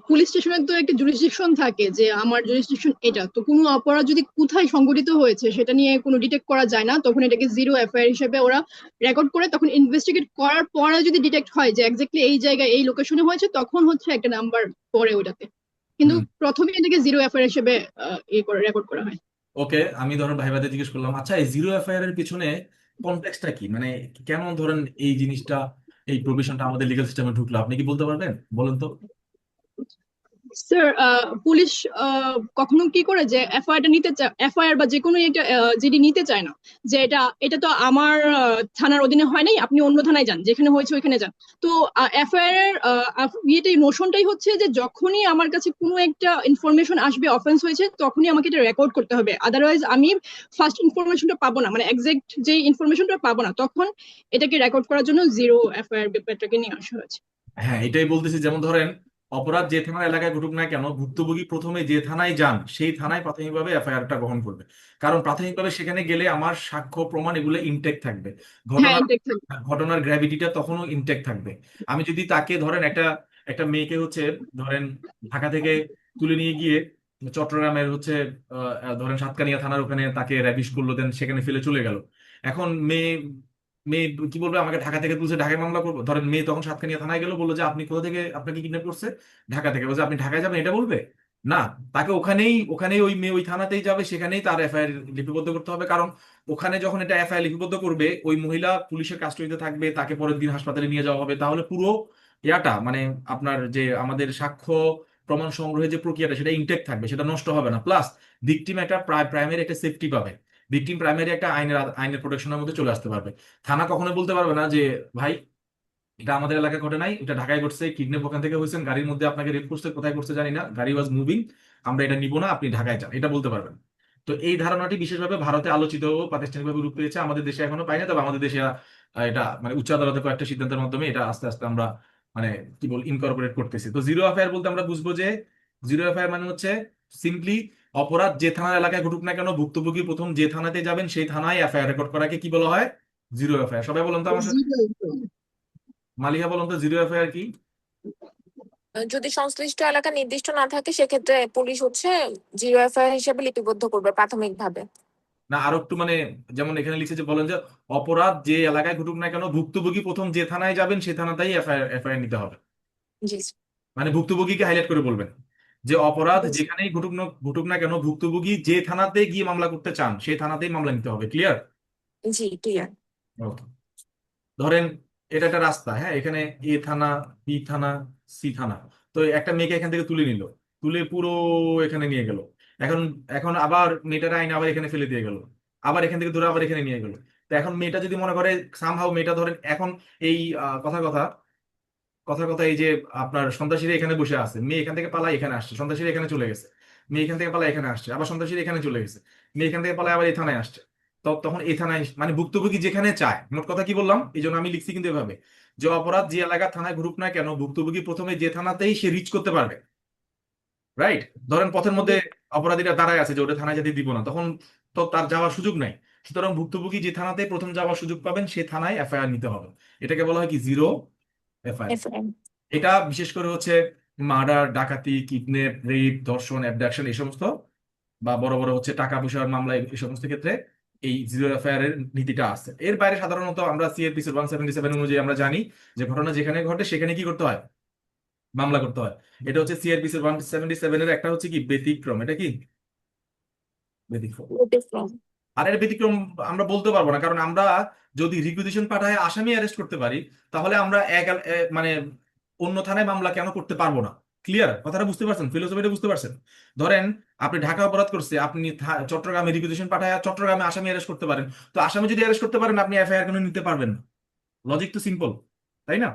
পুলিশ স্টেশনের তো একটা জুরিসডিকশন থাকে যে আমার জুরিসডিকশন এটা, তো কোনো অপরাধ যদি কোথায় সংঘটিত হয়েছে সেটা নিয়ে কোনো ডিটেক্ট করা যায় না, তখন এটাকে জিরো এফআইআর হিসেবে ওরা রেকর্ড করে, তখন ইনভেস্টিগেট করার পরে যদি ডিটেক্ট হয় যে এক্স্যাক্টলি এই জায়গায় এই লোকেশনে হয়েছে তখন হচ্ছে একটা নাম্বার পড়ে ওটাতে। কিন্তু হুম। প্রথমে এটাকে জিরো এফআইআর হিসেবে রেকর্ড করা হয়। ওকে, আমি ধরুন ভাইবাতে জিজ্ঞেস করলাম, আচ্ছা এই জিরো এফআইআর এর পিছনে কনটেক্সটটা কি, মানে কেন ধরেন এই জিনিসটা, এই প্রভিশনটা আমাদের লিগ্যাল সিস্টেমে ঢুকলো, আপনি কি বলতে পারবেন? বলেন তো। স্যার, পুলিশ কখনো কি করে যে এফআইআরটা নিতে চায়, এফআইআর বা যে কোনো একটা জিডি নিতে চায় না, যে এটা এটা তো আমার থানার অধীনে হয় নাই, আপনি অন্য থানায় যান, যেখানে হয়েছে ওইখানে যান। তো এফআইআর এর ইয়েটাই নোশনটাই হচ্ছে যে যখনই আমার কাছে কোনো একটা ইনফরমেশন আসবে অফেন্স হয়েছে, তখনই আমাকে এটা রেকর্ড করতে হবে, আদারওয়াইজ আমি ফার্স্ট ইনফরমেশনটা পাবো না, মানে এক্সাক্ট যে ইনফরমেশনটা পাবো না, তখন এটাকে রেকর্ড করার জন্য জিরো এফআইআর ব্যাপারটাকে নিয়ে আসা হয়েছে। হ্যাঁ, এটাই বলতেছি। যেমন ধরেন, অপরাধ যে থানার এলাকায় ঘটুক না কেন, ভুক্তভোগী প্রথমে যে থানায় যান সেই থানায় প্রাথমিকভাবে এফআইআরটা গ্রহণ করবে। কারণ প্রাথমিকভাবে সেখানে গেলে আমার সাক্ষ্য প্রমাণ এগুলো ইনটেক থাকবে। হ্যাঁ, ঘটনার ইনটেক থাকবে। ঘটনার গ্র্যাভিটিটা তখনও ইনটেক থাকবে। আমি যদি তাকে ধরেন একটা একটা মেয়েকে হচ্ছে ধরেন ঢাকা থেকে তুলে নিয়ে গিয়ে চট্টগ্রামের হচ্ছে ধরেন সাতকানিয়া থানার ওখানে তাকে র্যাবিশ করলো, দেন সেখানে ফেলে চলে গেল। এখন মেয়ে মেয়ে কি বলবে, আমাকে ঢাকা থেকে তুলছে, ঢাকায় মামলা করবো। ধরেন মেয়ে তখন সাতকানিয়া থানায় গেল, বললো যে আপনি কোথা থেকে, আপনাকে কিডন্যাপ করছে ঢাকা থেকে, বলছে আপনি ঢাকায় যাবেন, এটা বলবে না। তাকে ওখানেই ওখানেই ওই মেয়ে ওই থানাতেই যাবে, সেখানেই তার এফআইআর লিপিবদ্ধ করতে হবে। কারণ ওখানে যখন এটা এফআইআর লিপিবদ্ধ করবে, ওই মহিলা পুলিশের কাস্টডিতে থাকবে, তাকে পরের দিন হাসপাতালে নিয়ে যাওয়া হবে। তাহলে পুরো ইয়াটা মানে আপনার যে আমাদের সাক্ষ্য প্রমাণ সংগ্রহের যে প্রক্রিয়াটা, সেটা ইনটেক থাকবে, সেটা নষ্ট হবে না। প্লাস ভিকটিম একটা প্রাইমারি একটা সেফটি পাবে। ভিকটিম প্রাইমারি একটা আইনের আইনের প্রোটেকশনের মধ্যে চলে আসতে পারবে। থানা কখনো বলতে পারবে না যে ভাই এটা আমাদের এলাকায় ঘটে নাই, এটা ঢাকায় ঘটছে, কিডন্যাপ ওখান থেকে হয়েছেন, গাড়ির মধ্যে আপনাকে রেপ করছে, কোথায় করছে জানি না, গাড়ি ওয়াজ মুভিং, আমরা এটা নিব না, আপনি ঢাকায় যান, এটা বলতে পারবেন। তো এই ধারণাটি বিশেষভাবে ভারতে আলোচিত ও প্রাতিষ্ঠানিকভাবে রূপ পেয়েছে, আমাদের দেশে এখনো পাই না। তবে আমাদের দেশে এটা মানে উচ্চ আদালতে কয়েকটা সিদ্ধান্তের মাধ্যমে এটা আস্তে আস্তে আমরা মানে কি বল ইনকর্পোরেট করতেছি। তো জিরো এফআইআর বলতে আমরা বুঝবো যে জিরো এফআইআর মানে হচ্ছে সিম্পলি অপরাধ যে থানার এলাকায় ঘটুক না কেন, ভুক্তভোগী প্রথম যে থানাতে যাবেন সেই থানায় এফআইআর রেকর্ড করাকে কি বলা হয়? Zero FIR. সবাই বলুন তো আমার সাথে। জিরো। মালিহা বলুন তো জিরো এফআইআর কি? যদি সংশ্লিষ্ট এলাকা নির্দিষ্ট না থাকে, সেক্ষেত্রে পুলিশ হচ্ছে জিরো এফআইআর হিসেবে লিপিবদ্ধ করবে প্রাথমিকভাবে। না আরো একটু মানে, যেমন এখানে লিখেছে যে বলেন যে অপরাধ যে এলাকায় ঘটুক না কেন, ভুক্তভোগী প্রথম যে থানায় যাবেন সেই থানাতেই এফআইআর এফআইআর নিতে হবে। জি মানে ভুক্তভোগীকে হাইলাইট করে বলবেন যে অপরাধ জি যেখানেই ঘটুক না কেন, ভুক্তভোগী যে থানাতে গিয়ে মামলা করতে চান সেই থানাতেই মামলা নিতে হবে। ক্লিয়ার? জি ক্লিয়ার। ওকে। ধরেন এটা একটা রাস্তা, হ্যাঁ, এখানে এ থানা, বি থানা, সি থানা। তো একটা মেয়েকে এখান থেকে তুলে নিল, তুলে পুরো এখানে নিয়ে গেল। এখন এখন আবার মেয়েটার আইন আবার এখানে ফেলে দিয়ে গেল, আবার এখান থেকে ধরে আবার এখানে নিয়ে গেল। তো এখন মেয়েটা যদি মনে করে সামহাও মেয়েটা ধরেন এখন এই কথা কথা কথা কথা এই যে আপনার সন্ত্রাসীরা এখানে বসে আছে, মেয়ে এখান থেকে পালাই এখানে আসছে, সন্ত্রাসীরা এখানে চলে গেছে, মেয়ে এখান থেকে পালাই এখানে আসছে, আবার সন্ত্রাসীরা এখানে চলে গেছে, মেয়ে এখান থেকে পালাই আবার এই থানায় আসছে। তো তখন এই থানায় মানে ভুক্তভোগী যেখানে চায়, মোট কথা কি বললাম, এই জন্য আমি লিখছি কিন্তু এভাবে যে অপরাধ যে এলাকা থানায় ঘটুক না কেন, ভুক্তভোগী প্রথমে যে থানাতেই সে রিচ করতে পারবে। রাইট? ধরেন পথের মধ্যে অপরাধীরা দাঁড়ায় আছে যে ওটা থানায় যেতে দিব না, তখন তো তার যাওয়ার সুযোগ নাই। সুতরাং ভুক্তভোগী যে থানাতে প্রথম যাওয়ার সুযোগ পাবেন সে থানায় এফআইআর নিতে হবে। এটাকে বলা হয় কি? Zero FIR. এফআইআর। এটা বিশেষ করে হচ্ছে মার্ডার, ডাকাতি, কিডন্যাপ, রেপ, ধর্ষণ, অ্যাবডাকশন এই সমস্ত বা বড় বড় হচ্ছে টাকা পয়সার মামলা, এই সমস্ত ক্ষেত্রে এই জিরো এফআইআর এর নীতিটা আছে। এর বাইরে সাধারণত আমরা সিআরপিসি 177 অনুযায়ী আমরা জানি যে ঘটনা যেখানে ঘটে সেখানে কি করতে হয়? মামলা করতে হয়। এটা হচ্ছে সিআরপিসি 177 এর একটা হচ্ছে কি ব্যতিক্রম। এটা কি ব্যতিক্রম? ব্যতিক্রম। আর এর ব্যতিক্রম আমরা বলতে পারবো না, কারণ আমরা যদি রিকুইজিশন পাঠায় আসামি অ্যারেস্ট করতে পারি, তাহলে আমরা মানে অন্য থানায় মামলা কেন করতে পারবো না? ক্লিয়ার? কথাটা বুঝতে পারছেন? ফিলোসফিটা বুঝতে পারছেন? ধরেন আপনি ঢাকা অপরাধ করছে, আপনি চট্টগ্রামে রিকুইজিশন পাঠায় চট্টগ্রামে আসামি অ্যারেস্ট করতে পারেন। তো আসামি যদি অ্যারেস্ট করতে পারেন, আপনি এফআইআর কেন নিতে পারবেন না? লজিক তো সিম্পল, তাই না?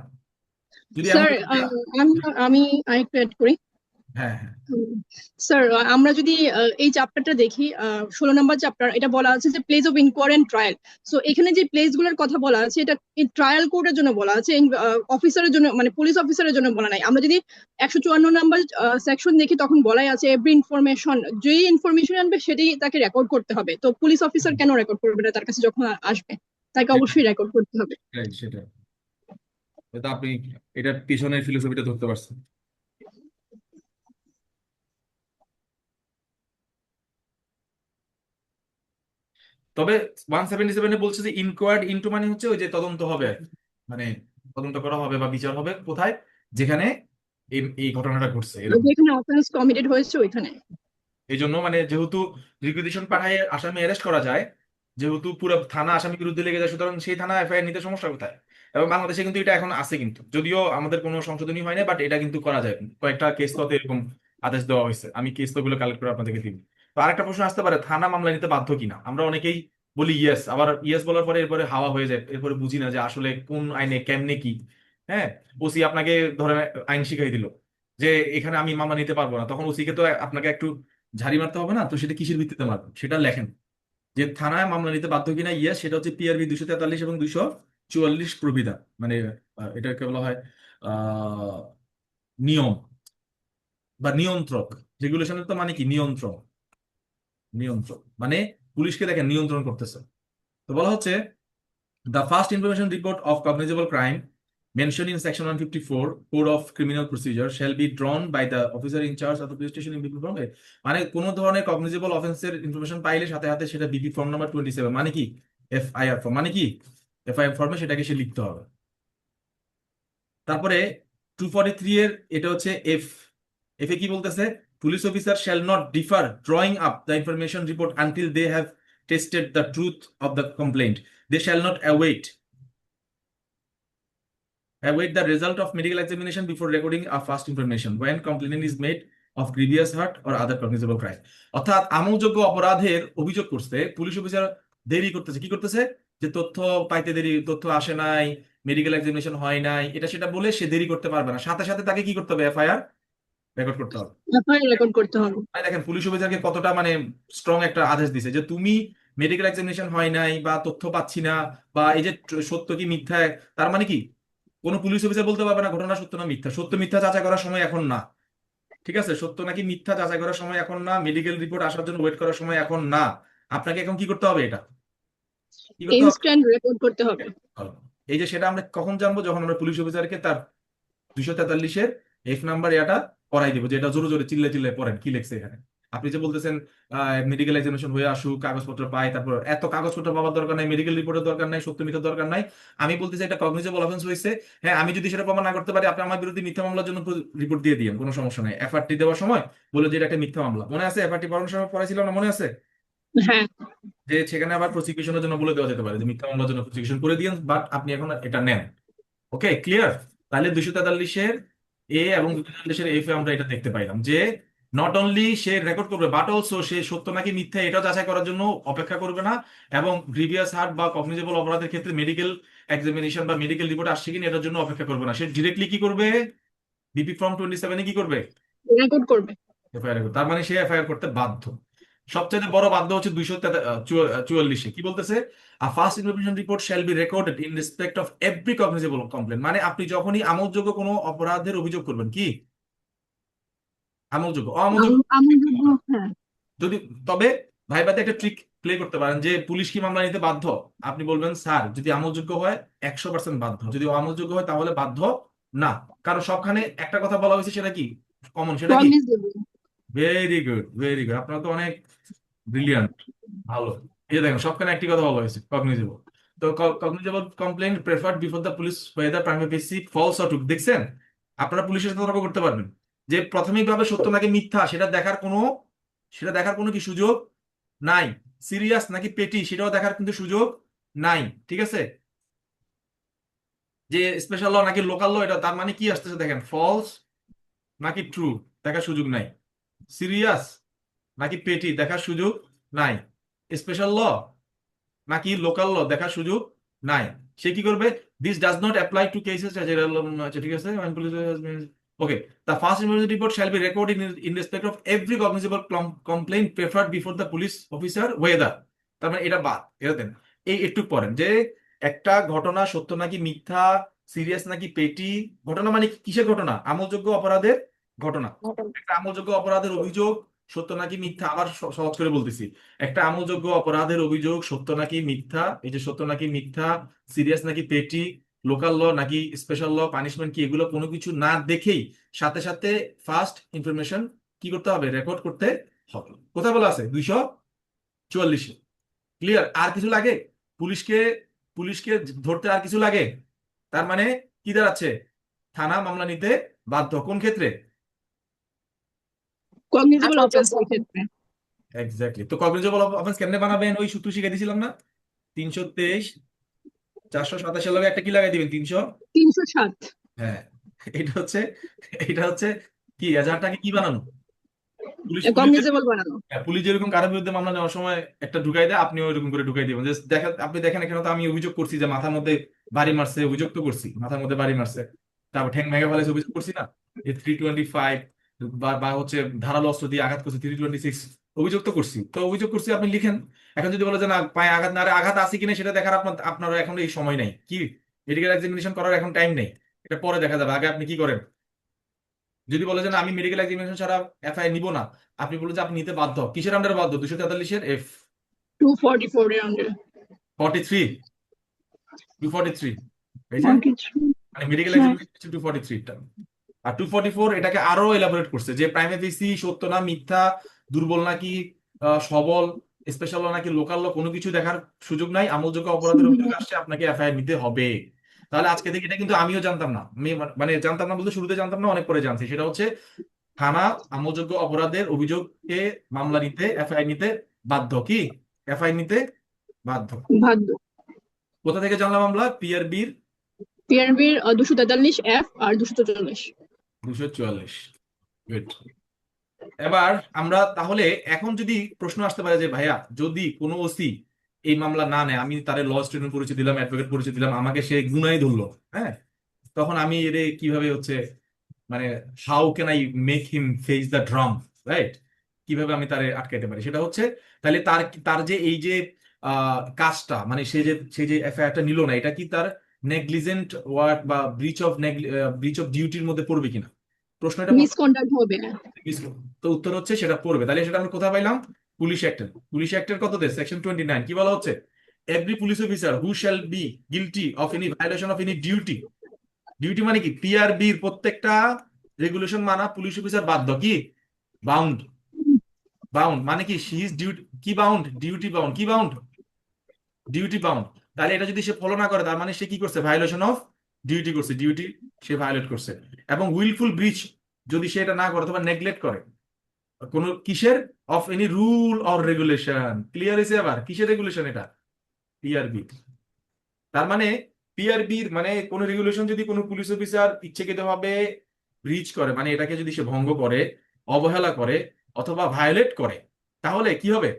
যদি এমন স্যার, হতো যে- আমি আমি আরেকটু অ্যাড করি। হ্যাঁ হ্যাঁ স্যার, আমরা যদি এই চ্যাপ্টারটা দেখি, 16 নম্বর চ্যাপ্টার, এটা বলা আছে যে place of inquiry and trial. So এখানে যে প্লেস গুলোর কথা বলা আছে, এটা ট্রায়াল কোর্টের জন্য বলা আছে, অফিসারের জন্য, মানে পুলিশ অফিসারের জন্য বলা নাই। আমরা যদি 154 নম্বর সেকশন দেখি, তখন বলাই আছে এভরি ইনফরমেশন, যেই ইনফরমেশন আনবে সেটাই তাকে রেকর্ড করতে হবে। তো পুলিশ অফিসার কেন রেকর্ড করবে না তার কাছে যখন আসবে? তাকে অবশ্যই রেকর্ড করতে হবে। সেটাই। এটা আপনি এটার পিছনের ফিলোসফিটা ধরতে পারছেন। তবে 177 বলছে যে ইনকোয়ার্ড ইনটু মানে হচ্ছে ওই যে তদন্ত হবে আর কি। মানে তদন্ত করা হবে বা বিচার হবে কোথায়? যেখানে এই এই ঘটনাটা ঘটছে এরকম। যেখানে অফেন্স কমিটেড হয়েছে ওইখানে। এই জন্য মানে যেহেতু রিকুইজিশন পাঠায় আসামি অ্যারেস্ট করা যায়, যেহেতু পুরো থানা আসামির বিরুদ্ধে লেগে যায়, সুতরাং সেই থানা এফআইআর নিতে সমস্যা কোথায়? এবং বাংলাদেশে কিন্তু এটা এখন আছে, কিন্তু যদিও আমাদের কোনো সংশোধনী হয় না, বাট এটা কিন্তু করা যায়। কয়েকটা কেস তো এরকম আদেশ দেওয়া হয়েছে। আমি কেস গুলো কালেক্ট করে আপনাদেরকে দিব। তো আরেকটা প্রশ্ন আসতে পারে, থানা মামলা নিতে বাধ্য কিনা। আমরা অনেকেই বলি ইয়েস, আবার ইয়েস বলার পরে এরপরে হাওয়া হয়ে যায়, এরপরে বুঝি না যে আসলে কোন আইনে কেমনে কি। হ্যাঁ, ওসি আপনাকে ধরে আইন শিখাই দিল যে এখানে আমি মামলা নিতে পারবো না, তখন ওসিকে তো আপনাকে একটু ঝাড়ি মারতে হবে না, তো সেটা কিসের ভিত্তিতে মারবেন সেটা লেখেন। যে থানায় মামলা নিতে বাধ্য কিনা, ইয়েস, সেটা হচ্ছে পিআরবি 243 এবং 244 প্রবিধান, মানে এটাকে বলা হয় আহ নিয়ম বা নিয়ন্ত্রক। রেগুলেশনের তো মানে কি নিয়ন্ত্রণ, নিয়ন্ত্রণ মানে পুলিশকে দেখেন নিয়ন্ত্রণ করতেছে। তো বলা হচ্ছে the first information report of cognizable crime mentioned in section 154 code of criminal procedure shall be drawn by the officer in charge of the police station in BP form মানে কোন ধরনের কগনিজেবল অফেন্সের ইনফরমেশন পাইলে সাথে সাথে সেটা BP form number 27 মানে কি FIR form, মানে কি এফআইআর ফর্মে সেটাকে সে লিখতে হবে। তারপরে 243 এর এটা হচ্ছে এফ। এফ এ কি বলতেছে, police officer shall not defer drawing up the information report until they have tested the truth of the complaint. They shall not await the result of medical examination before recording a first information when complaint is made of grievous hurt or other cognizable crime। অর্থাৎ আমলযোগ্য অপরাধের অভিযোগ করতে police officer দেরি করতেছে, কি করতেছে, যে তথ্য পাইতে দেরি, তথ্য আসে নাই, মেডিকেল এক্সামিনেশন হয় নাই, এটা সেটা বলে সে দেরি করতে পারবে না, সাথে সাথে তাকে কি করতে হবে, এফআইআর রেকর্ড করতে হবে। এফআইআর রেকর্ড করতে হবে। মানে দেখেন পুলিশ অফিসারকে কতটা মানে স্ট্রং একটা আদেশ দিছে যে তুমি মেডিকেল এক্সামিনেশন হয় নাই বা তথ্য পাচ্ছি না বা এই যে সত্য কি মিথ্যা, তার মানে কি কোনো পুলিশ অফিসার বলতে পারবে না ঘটনা সত্য না মিথ্যা। সত্য মিথ্যা যাচাই করার সময় এখন না, ঠিক আছে, সত্য নাকি মিথ্যা যাচাই করার সময় এখন না, মেডিকেল রিপোর্ট আসার জন্য ওয়েট করার সময় এখন না। আপনাকে এখন কি করতে হবে, এটা কি করতে হবে। ইনস্ট্যান্ট রেকর্ড করতে হবে। এই যে সেটা আমরা কখন জানবো, যখন আমরা পুলিশ অফিসারকে তার 243-এর এফ নাম্বার এটা করাই দিব, যে এটা জোরে জোরে চিল্লে চিল্লে পড়েন কি লেখছে এখানে। আপনি যে বলতেছেন মেডিকেল এক্সামিনেশন হয়ে আসুক, কাগজপত্র পাই, তারপর এত কাগজপত্র পাওয়ার দরকার নাই, মেডিকেল রিপোর্টের দরকার নাই, সত্য মিথ্যার দরকার নাই। আমি বলতেছি এটা কগনিজেবল অফেন্স হয়েছে, হ্যাঁ, আমি যদি সেটা প্রমাণ না করতে পারি, আপনি আমার বিরুদ্ধে মিথ্যা মামলার জন্য রিপোর্ট দিয়ে দিয়েন, কোনো সমস্যা নাই। এফআরটি দেওয়ার সময় বলে যে এটা একটা মিথ্যা মামলা, মনে আছে এফআরটি পড়ানোর সময় পড়াইছিলাম না, মনে আছে হ্যাঁ, যে সেখানে আবার প্রসিকিউশনের জন্য বলে দেওয়া যেতে পারে যে মিথ্যা মামলার জন্য প্রসিকিউশন করে দিয়েন, বাট আপনি এখন এটা নেন। ওকে, ক্লিয়ার। তাহলে 243-এর এ এবং 243-এর এফ এ আমরা এটা দেখতে পাইলাম যে নট অনলি সে রেকর্ড করবে, বাট অলসো সে সত্য নাকি মিথ্যা এটাও যাচাই করার জন্য অপেক্ষা করবে না, এবং গ্রিভিয়াস হার্ট বা কগনিজেবল অপরাধের ক্ষেত্রে মেডিকেল এক্সামিনেশন বা মেডিকেল রিপোর্ট আসছে কিনা এটার জন্য অপেক্ষা করবে না, সে ডিরেক্টলি কি করবে, বিপি ফর্ম 27-এ কি করবে, রেকর্ড করবে। এফআইআর করবে। তার মানে সে এফআইআর করতে বাধ্য। সবচেয়ে বড় বাধ্য হচ্ছে 244-এ কি বলতেছে, a first information report shall be recorded in respect of every cognizable complaint. মানে আপনি যখনই আমলযোগ্য কোনো অপরাধের অভিযোগ করবেন, কি আমলযোগ্য অমলযোগ্য আমলযোগ্য, হ্যাঁ। যদি, তবে ভাইবাতে একটা ট্রিক প্লে করতে পারেন যে পুলিশ কি মামলা নিতে বাধ্য, আপনি বলবেন স্যার যদি আমলযোগ্য হয় 100% বাধ্য, যদি অমলযোগ্য হয় তাহলে বাধ্য না। কারণ সবখানে একটা কথা বলা হয়েছে, সেটা কি কমন, সেটা কি প্রমিস দেবো। ভেরি গুড, ভেরি গুড, আপনারা তো অনেক ব্রিলিয়ান্ট, ভালো। এই যে দেখেন সবখানে একটি কথা বলা হয়েছে, কগনিজেবল। তো cognizable complaint preferred before the police whether prima facie false or true. দেখছেন, আপনারা পুলিশের সাথে তর্ক করতে পারবেন যে প্রাথমিকভাবে সত্য নাকি মিথ্যা সেটা দেখার কোনো কি সুযোগ নাই, সিরিয়াস নাকি পেটি সেটাও দেখার কিন্তু সুযোগ নাই, ঠিক আছে। যে স্পেশাল ল নাকি লোকাল ল, এটা তার মানে কি আসতেছে দেখেন, ফলস নাকি ট্রু দেখার সুযোগ নাই, সিরিয়াস নাকি পেটি দেখার সুযোগ নাই, স্পেশাল ল নাকি লোকাল ল দেখার সুযোগ নাই। সে কি করবে, this does not apply to cases, আচ্ছা ঠিক আছে, okay, the first information report shall be record in respect of every cognizable complaint preferred before the police officer whether. তার মানে এটা বাদ, এটা দেন। এই একটু পড়েন যে একটা ঘটনা সত্য নাকি মিথ্যা, সিরিয়াস নাকি পেটি, ঘটনা মানে কিসের ঘটনা, আমলযোগ্য অপরাধের ঘটনা। একটা আমলযোগ্য অপরাধের অভিযোগ সত্য নাকি মিথ্যা, আবার সহজ করে বলতেছি, একটা আমলযোগ্য অপরাধের অভিযোগ সত্য নাকি মিথ্যা, এই যে সত্য নাকি মিথ্যা, সিরিয়াস নাকি পেটি, লোকাল ল নাকি স্পেশাল ল, পানিশমেন্ট কি, এগুলো কোনো কিছু না দেখেই সাথে সাথে ফার্স্ট ইনফরমেশন কি করতে হবে, রেকর্ড করতে হবে। কোথায় বলা আছে, 244-এ। ক্লিয়ার। আর কিছু লাগে পুলিশকে, পুলিশকে ধরতে আর কিছু লাগে, তার মানে কি দাঁড়াচ্ছে, থানা মামলা নিতে বাধ্য কোন ক্ষেত্রে, কগনিজেবল অফেন্সের ক্ষেত্রে। এক্স্যাক্টলি। তো কগনিজেবল অফেন্স কেমনে বানাবেন, ওই সূত্র শিখাই দিয়েছিলাম না, 323 487 লগে একটা কি লাগাই দিবেন, 300। 307। হ্যাঁ, এটা হচ্ছে এটা হচ্ছে কি এজাহারটাকে কি বানানো, পুলিশ পুলিশ কগনিজেবল বানানো। হ্যাঁ, পুলিশ যেরকম কারোর বিরুদ্ধে মামলা নেওয়ার সময় একটা ঢুকাই দেয়, আপনিও ওইরকম করে ঢুকাই দিবেন যে দেখেন, আপনি দেখেন এখানে তো আমি অভিযোগ করছি যে মাথার মধ্যে বাড়ি মারছে, অভিযোগ তো করছি মাথার মধ্যে বাড়ি মারছে, তারপর ঠ্যাং ভেঙে ফেলেছে, অভিযোগ করছি না, যে 325 বা হচ্ছে ধারালো অস্ত্র দিয়ে আঘাত করছে 326, অভিযোগ তো করছি, তো অভিযোগ করছি আপনি লিখেন। এখন যদি বলে যে না পায়ে আঘাত না, আরে আঘাত আছে কিনা সেটা দেখার আপনার এখন এই সময় নাই, কি মেডিকেল এক্সামিনেশন করার এখন টাইম নেই, এটা পরে দেখা যাবে, আগে আপনি কি করেন। যদি বলে যে না আমি মেডিকেল এক্সামিনেশন ছাড়া এফআইআর নিব না, আপনি বলে যে আপনি নিতে বাধ্য, কিসের আন্ডারে বাধ্য, 243-এর F 244 এর আন্ডার। 43, 243 এই যে, 43 মানে মেডিকেল হ্যাঁ। এক্সামিনেশন 243টা। আর 244 এটাকে আরো এলাবোরেট করছে যে প্রাইমে ফেসি সত্য না মিথ্যা, দুর্বল নাকি সবল, স্পেশাল নাকি লোকাল ল, কোনো কিছু দেখার সুযোগ নাই, আমলযোগ্য অপরাধের অভিযোগ আসছে, আপনাকে এফআইআর নিতে হবে। তাহলে আজকে থেকে, এটা কিন্তু আমিও জানতাম না, আমি মানে জানতাম না বলতে শুরুতে জানতাম না, অনেক পরে জানছি, সেটা হচ্ছে থানা আমলযোগ্য অপরাধের অভিযোগকে মামলা নিতে, এফআইআর নিতে বাধ্য, কি এফআইআর নিতে বাধ্য। বাধ্য। কোথা থেকে জানলাম আমরা, পিআরবির পিআরবির 243 F আর 244। 244। গুড। এবার আমরা তাহলে এখন যদি প্রশ্ন আসতে পারে যে ভাইয়া যদি কোনো ওসি এই মামলা না নেয়, আমি তার ল স্টুডেন্ট পরিচয় দিলাম, অ্যাডভোকেট পরিচয় দিলাম, আমাকে সে গুনাই ধরলো, হ্যাঁ, তখন আমি এর কিভাবে হচ্ছে, মানে how can I make him face the drum, right, কিভাবে আমি তারে আটকাইতে পারি, সেটা হচ্ছে তাহলে তার তার যে এই যে কাজটা, মানে সে যে এফআইআরটা নিল না, এটা কি তার নেগলিজেন্ট ওয়ার্ক বা ব্রিচ অফ ডিউটির মধ্যে পড়বে কিনা, প্রশ্নটা মিসকন্ডাক্ট হবে। তো উত্তর হচ্ছে সেটা পড়বে। তাহলে সেটা আমরা কোথায় পাইলাম, পুলিশ অ্যাক্টের কততে, সেকশন 29 কি বলা হচ্ছে, every police officer who shall be guilty of any violation of any duty, duty মানে কি, পিআরবির প্রত্যেকটা রেগুলেশন মানা পুলিশ অফিসার বাধ্য, কি বাউন্ড, বাউন্ড মানে কি হি ইজ ডিউটি, কি বাউন্ড, ডিউটি বাউন্ড, কি বাউন্ড, ডিউটি বাউন্ড। তাহলে এটা যদি সে ফলো না করে, তার মানে সে কি করছে, ভায়োলেশন অফ ডিউটি করছে, ডিউটি সে ভায়োলেট করছে। এবং উইলফুল ব্রিচ যদি সে এটা না করে অথবা নেগলেক্ট করে কোন কিসের, of any rule or regulation, clear হয়েছে, আবার কিসের রেগুলেশন, এটা পিআরবি। তার মানে পিআরবির মানে কোন রেগুলেশন যদি কোনো পুলিশ অফিসার ইচ্ছাকৃতভাবে ব্রিচ করে, মানে এটাকে যদি সে ভঙ্গ করে, অবহেলা করে অথবা ভায়োলেট করে, তাহলে কি হবে,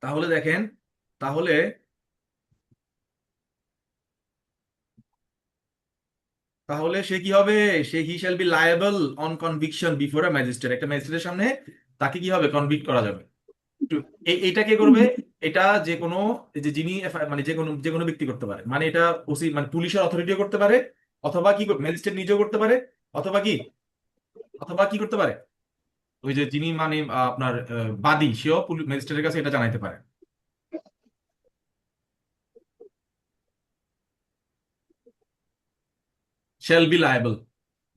তাহলে দেখেন, তাহলে তাহলে সে কি হবে, সে he shall be liable on conviction before a magistrate, একটা ম্যাজিস্ট্রেটের সামনে তাকে কি হবে, কনভিক্ট করা যাবে। এইটা কে করবে, এটা যে কোনো, যে যিনি মানে যে কোনো ব্যক্তি করতে পারে, মানে এটা ওসি মানে পুলিশের অথরিটিও করতে পারে, অথবা কি ম্যাজিস্ট্রেট নিজেও করতে পারে, অথবা কি করতে পারে, ওই যে যিনি মানে আপনার বাদী, সেও ম্যাজিস্ট্রেটের কাছে এটা জানাইতে পারে। শ্যাল বি লায়েবল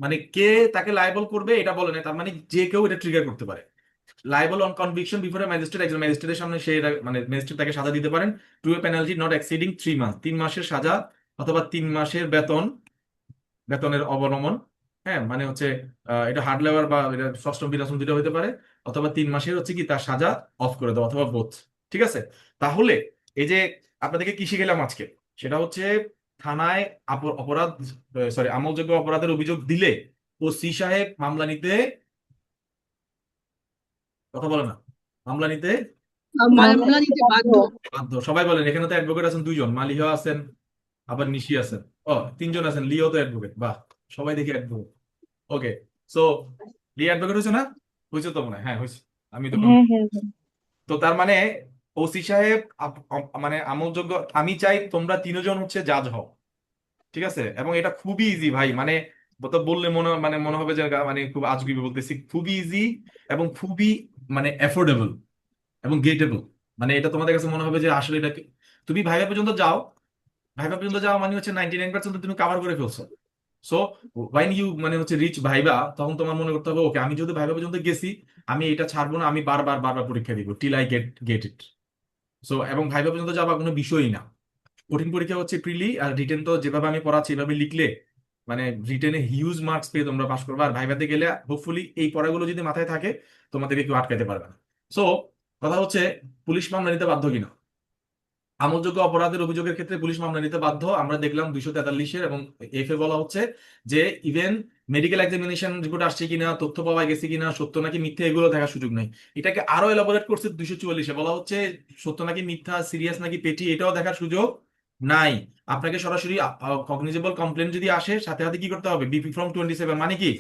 মানে কে তাকে লায়েবল করবে এটা বলে না, তার মানে যে কেউ এটা ট্রিগার করতে পারে। Liable on conviction before a magistrate, একজন ম্যাজিস্ট্রেটের সামনে সে মানে ম্যাজিস্ট্রেট তাকে সাজা দিতে পারেন, to a penalty not exceeding 3 month, 3 মাসের সাজা অথবা 3 মাসের বেতনের অবনমন, হ্যাঁ মানে হচ্ছে এটা হার্ড লেবার বা এটা ষষ্ঠম বিনাশন দুটো হতে পারে, অথবা 3 মাসের হচ্ছে কি তার সাজা অফ করে দেওয়া, অথবা বোথ। ঠিক আছে, তাহলে এই যে আপনাদেরকে কি শিখেলাম আজকে, সেটা হচ্ছে থানায় অপরাধ, সরি আমলযোগ্য অপরাধের অভিযোগ দিলে ওসি সাহেব মামলা নিতে, কথা বলে না, মামলা নিতে মামলা নিতে বাধ্য। বাধ্য। সবাই বলেন, এখানে তো অ্যাডভোকেট আছেন 2 জন, মালিহা আছেন, আবার নিশি আছেন, 3 জন আছেন, লিও তো অ্যাডভোকেট, বাহ, সবাই দেখি অ্যাডভোকেট। ওকে, সো লিয়া অ্যাডভোকেট হয়েছে না, হয়েছে তো মনে হয়, হ্যাঁ হয়েছে, আমি তো হ্যাঁ হ্যাঁ হ্যাঁ। তো তার মানে ওসি সাহেব মানে আমলযোগ্য, আমি চাই তোমরা 3জন হচ্ছে জাজ হও, ঠিক আছে, এবং এটা খুবই ইজি ভাই, মানে তো বললে মনে হবে যে মানে খুব আজগুবি বলতেছি, খুবই ইজি এবং খুবই মানে অ্যাফোর্ডেবল এবং গেটেবল, মানে এটা তোমাদের কাছে মনে হবে যে আসলে এটা তুমি ভাইবা পর্যন্ত যাও মানে হচ্ছে 99% তুমি কাভার করে ফেলছো। সো ওয়াইন ইউ মানে হচ্ছে রিচ ভাইবা, তখন তোমার মনে করতে হবে ওকে আমি যদি ভাইবা পর্যন্ত গেছি, আমি এটা ছাড়বো না, আমি বারবার বারবার পরীক্ষা দিব till I get it. So এবং ভাইবা পর্যন্ত যাওয়া কোনো বিষয়ই না। কঠিন পরীক্ষা হচ্ছে প্রিলি, আর রিটেন তো যেভাবে আমি পড়াচ্ছি এভাবে লিখলে মানে রিটেনে হিউজ মার্কস পেয়ে তোমরা পাস করবে, আর ভাইভাতে গেলে হোপফুলি এই পড়াগুলো যদি মাথায় থাকে তোমাদেরকে কেউ আটকাতে পারবে না। সো কথা হচ্ছে পুলিশ মামলা নিতে বাধ্য কিনা, আমলযোগ্য অপরাধের অভিযোগের ক্ষেত্রে পুলিশ মামলা নিতে বাধ্য। আমরা দেখলাম 243-এর, এবং এফ এ বলা হচ্ছে যে ইভেন মেডিকেল এক্সামিনেশন রিপোর্ট আসছে কিনা, তথ্য পাওয়া গেছে কিনা, সত্য নাকি মিথ্যা, এগুলো দেখার সুযোগ নেই। এটাকে আরো এলাবোরেট করছে 244-এ, বলা হচ্ছে সত্য নাকি মিথ্যা, সিরিয়াস নাকি পেটি, এটাও দেখার সুযোগ নাই। আপনাকে সরাসরি কগনিজেবল কমপ্লেন যদি আসে, সাথে সাথে কি করতে হবে? বিপি ফর্ম 27, মানে কি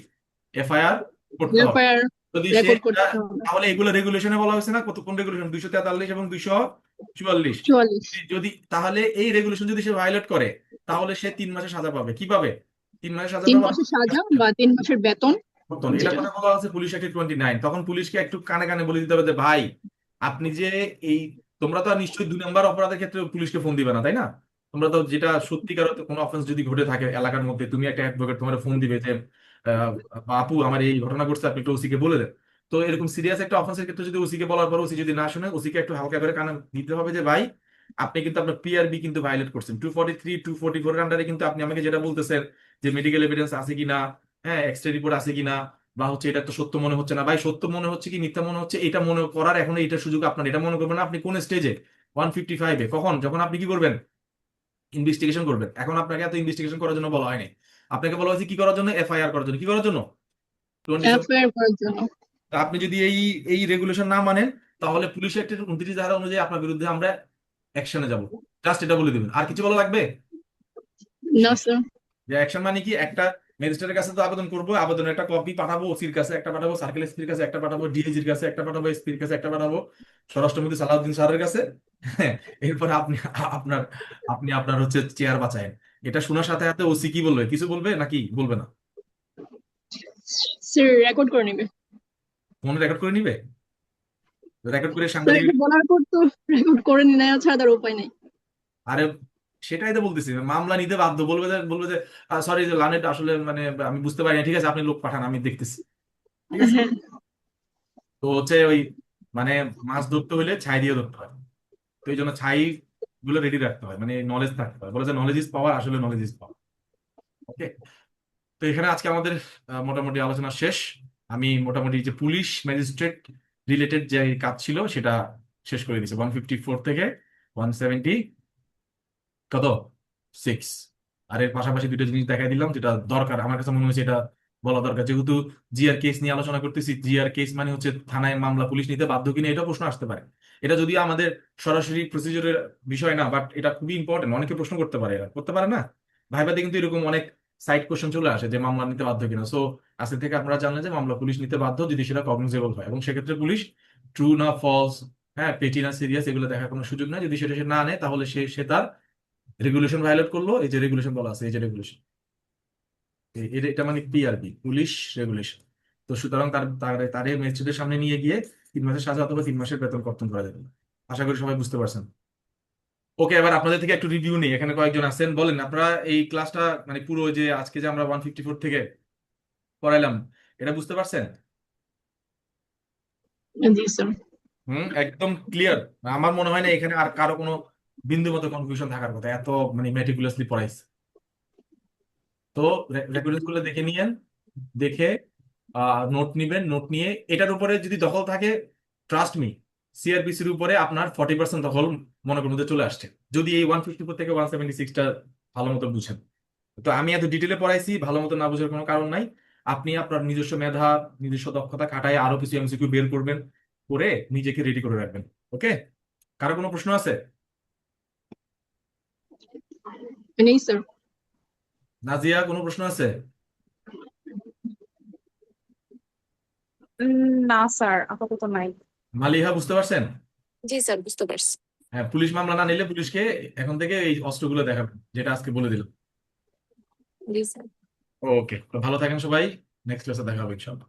এফআইআর করতে হবে। এফআইআর যদি সে রেকর্ড করতে হবে। তাহলে এগুলো রেগুলেশনে বলা হয়েছে না, কোন রেগুলেশন? 243 এবং 244। 44। তাহলে এই রেগুলেশন যদি সে ভায়োলেট করে, তাহলে সে 3 মাসের সাজা পাবে। কি পাবে? 3 মাসের সাজা 3 পাবে। মাসের সাজা বা 3 মাসের বেতন মতন এটা যেটা। কথা বলা আছে পুলিশ অ্যাক্ট 29। তখন পুলিশকে একটু কানে কানে বলে দিতে হবে যে ভাই, আপনি যে এই, তোমরা তো আর নিশ্চয়ই 2 নম্বর অপরাধের ক্ষেত্রে পুলিশকে ফোন দিবে না, তাই না? তোমরা তো যেটা সত্যিকার কোনো অফেন্স যদি ঘটে থাকে এলাকার মধ্যে, তুমি একটা অ্যাডভোকেট, তোমার ফোন দিবে যে আপু আমার এই ঘটনা ঘটছে, আপনি একটু ওসিকে বলে দেন। তো এরকম সিরিয়াস একটা অফেন্সের ক্ষেত্রে যদি ওসিকে বলার পর ওসি যদি না শুনে, ওসিকে একটু হালকা করে কানে দিতে হবে যে ভাই, আপনি কিন্তু আপনার পিআরবি কিন্তু ভায়োলেট করছেন। 243, 244 আন্ডারে কিন্তু আপনি আমাকে যেটা বলতেছেন যে মেডিকেল এভিডেন্স আছে কিনা, হ্যাঁ এক্সরে রিপোর্ট আছে কিনা, বা হচ্ছে এটা তো সত্য মনে হচ্ছে না। ভাই সত্য মনে হচ্ছে কি মিথ্যা মনে হচ্ছে, এটা মনে করার এখন এটা সুযোগ আপনার। এটা মনে করবেন না আপনি কোন স্টেজে? 155-এ। কখন? যখন আপনি কি করবেন? ইনভেস্টিগেশন করবেন। এখন আপনাকে এত ইনভেস্টিগেশন করার জন্য বলা হয়নি, আপনাকে বলা হয়েছে কি করার জন্য? এফআইআর করার জন্য। কি করার জন্য? 27। এফআইআর করার জন্য। আপনি যদি এই এই রেগুলেশন না মানেন, তাহলে পুলিশ অ্যাক্টের 29 ধারা অনুযায়ী আপনার বিরুদ্ধে আমরা অ্যাকশনে যাব। জাস্ট এটা বলে দিবেন, আর কিছু বলা লাগবে? না স্যার। যে অ্যাকশন মানে কি? একটা ম্যাজিস্ট্রেটের কাছে তো আবেদন করবো, আবেদনের একটা কপি পাঠাবো, ওসির কাছে একটা পাঠাবো, সার্কেল এসপির কাছে একটা পাঠাবো, ডিআইজির কাছে একটা পাঠাবো, এসপির কাছে একটা পাঠাবো, স্বরাষ্ট্রমন্ত্রী সালাউদ্দিন স্যারের কাছে। হ্যাঁ, এরপরে আপনার আপনার হচ্ছে চেয়ার বাঁচায়েন। এটা শোনার সাথে সাথে ওসি কি বলবে? কিছু বলবে নাকি বলবে না? স্যার রেকর্ড করে নেবে। ফোনে রেকর্ড করে নিবে, রেকর্ড করে স্যার সাংবাদিক। এটা বলার পর তো রেকর্ড করে নেওয়া ছাড়া তার উপায় নেই। আরে সেটাই তো বলতেছি, মামলা নিতে বাধ্য। বলবে যে সরি যে লানেট আসলে মানে আমি বুঝতে পারি না, ঠিক আছে আপনি লোক পাঠান, আমি দেখতেছি। ঠিক আছে। হ্যাঁ। তো হচ্ছে ওই মানে মাছ ধরতে হলে ছাই দিয়ে ধরতে হয়। তো এই জন্য ছাই গুলো রেডি রাখতে হয়, মানে নলেজ থাকতে হয়। বলে যে নলেজ ইজ পাওয়ার, আসলে নলেজ ইজ পাওয়ার। ওকে। তো এখানে আজকে আমাদের মোটামুটি আলোচনা শেষ। আমি মোটামুটি যে পুলিশ ম্যাজিস্ট্রেট রিলেটেড যে কাজ ছিল সেটা শেষ করে দিয়েছি। 154 থেকে 170 কত 6। আর এর পাশাপাশি দুটো জিনিস দেখাই দিলাম যেটা দরকার, আমার কাছে মনে হয়েছে এটা বলা দরকার। যেহেতু জিআর কেস নিয়ে আলোচনা করতেছি, জিআর কেস মানে হচ্ছে থানায় মামলা পুলিশ নিতে বাধ্য কিনা, এটা প্রশ্ন আসতে পারে। এটা যদিও আমাদের সরাসরি প্রসিজারের বিষয় না, বাট এটা খুবই ইম্পর্টেন্ট। অনেকে প্রশ্ন করতে পারে, এরা করতে পারে না ভাইবাতে, কিন্তু এরকম অনেক সাইড কোশ্চেন চলে আসে যে মামলা নিতে বাধ্য কিনা। সো আজকে থেকে আপনারা জানলেন যে মামলা পুলিশ নিতে বাধ্য যদি সেটা কগনিজেবল হয়, এবং সেক্ষেত্রে পুলিশ ট্রু না ফলস, হ্যাঁ পেটি না সিরিয়াস, এগুলো দেখার কোনো সুযোগ নাই। যদি সেটা সে না নেয়, তাহলে সে তার রেগুলেশন ভায়োলেট করলো। এই যে রেগুলেশন বলা আছে, এই যে রেগুলেশন, এটা মানে পিআরবি, পুলিশ রেগুলেশন। তো সুতরাং তার ম্যাজিস্ট্রেটের সামনে নিয়ে গিয়ে 3 মাসের সাজা অথবা 3 মাসের বেতন কর্তন করা যাবে। আশা করি সবাই বুঝতে পারছেন। ওকে, এবার আপনাদের থেকে একটু রিভিউ নেই। এখানে কয়েকজন আছেন, বলেন আপনারা এই ক্লাসটা মানে পুরো যে আজকে যে আমরা 154 থেকে পড়াইলাম, এটা বুঝতে পারছেন? জি স্যার। একদম ক্লিয়ার। আমার মনে হয় না এখানে আর কারো কোনো বিন্দু মতো কনফিউশন থাকার কথা, এত মানে মেটিকুলাসলি পড়াইছে। তো রেফারেন্স গুলো দেখে নিয়েন, দেখে নোট নিবেন। নোট নিয়ে এটার উপরে যদি দখল থাকে, ট্রাস্ট মি, সিআরপিসির উপরে আপনার 40% দখল মনে করার মধ্যে চলে আসছে, যদি এই 154 থেকে 176টা ভালো মতো বুঝেন। তো আমি এত ডিটেলে পড়াইছি, ভালো মতো না বোঝার কোনো কারণ নাই। আপনি আপনার নিজস্ব মেধা, নিজস্ব দক্ষতা খাটায় আরো কিছু এমসিকিউ বের করবেন, করে নিজেকে রেডি করে রাখবেন। ওকে, কারো কোনো প্রশ্ন আছে? নেই স্যার। নাজিয়া, কোনো প্রশ্ন আছে? না স্যার, আপাতত নাই। মালিহা, বুঝতে পারছেন? জি স্যার, বুঝতে পারছি। হ্যাঁ, পুলিশ মামলা না নিলে পুলিশকে এখন থেকে এই অস্ত্রগুলো দেখাবেন, যেটা আজকে বলে দিলাম। জি স্যার। ওকে, তো ভালো থাকেন সবাই। নেক্সট ক্লাসে দেখা হবে ইনশাআল্লাহ।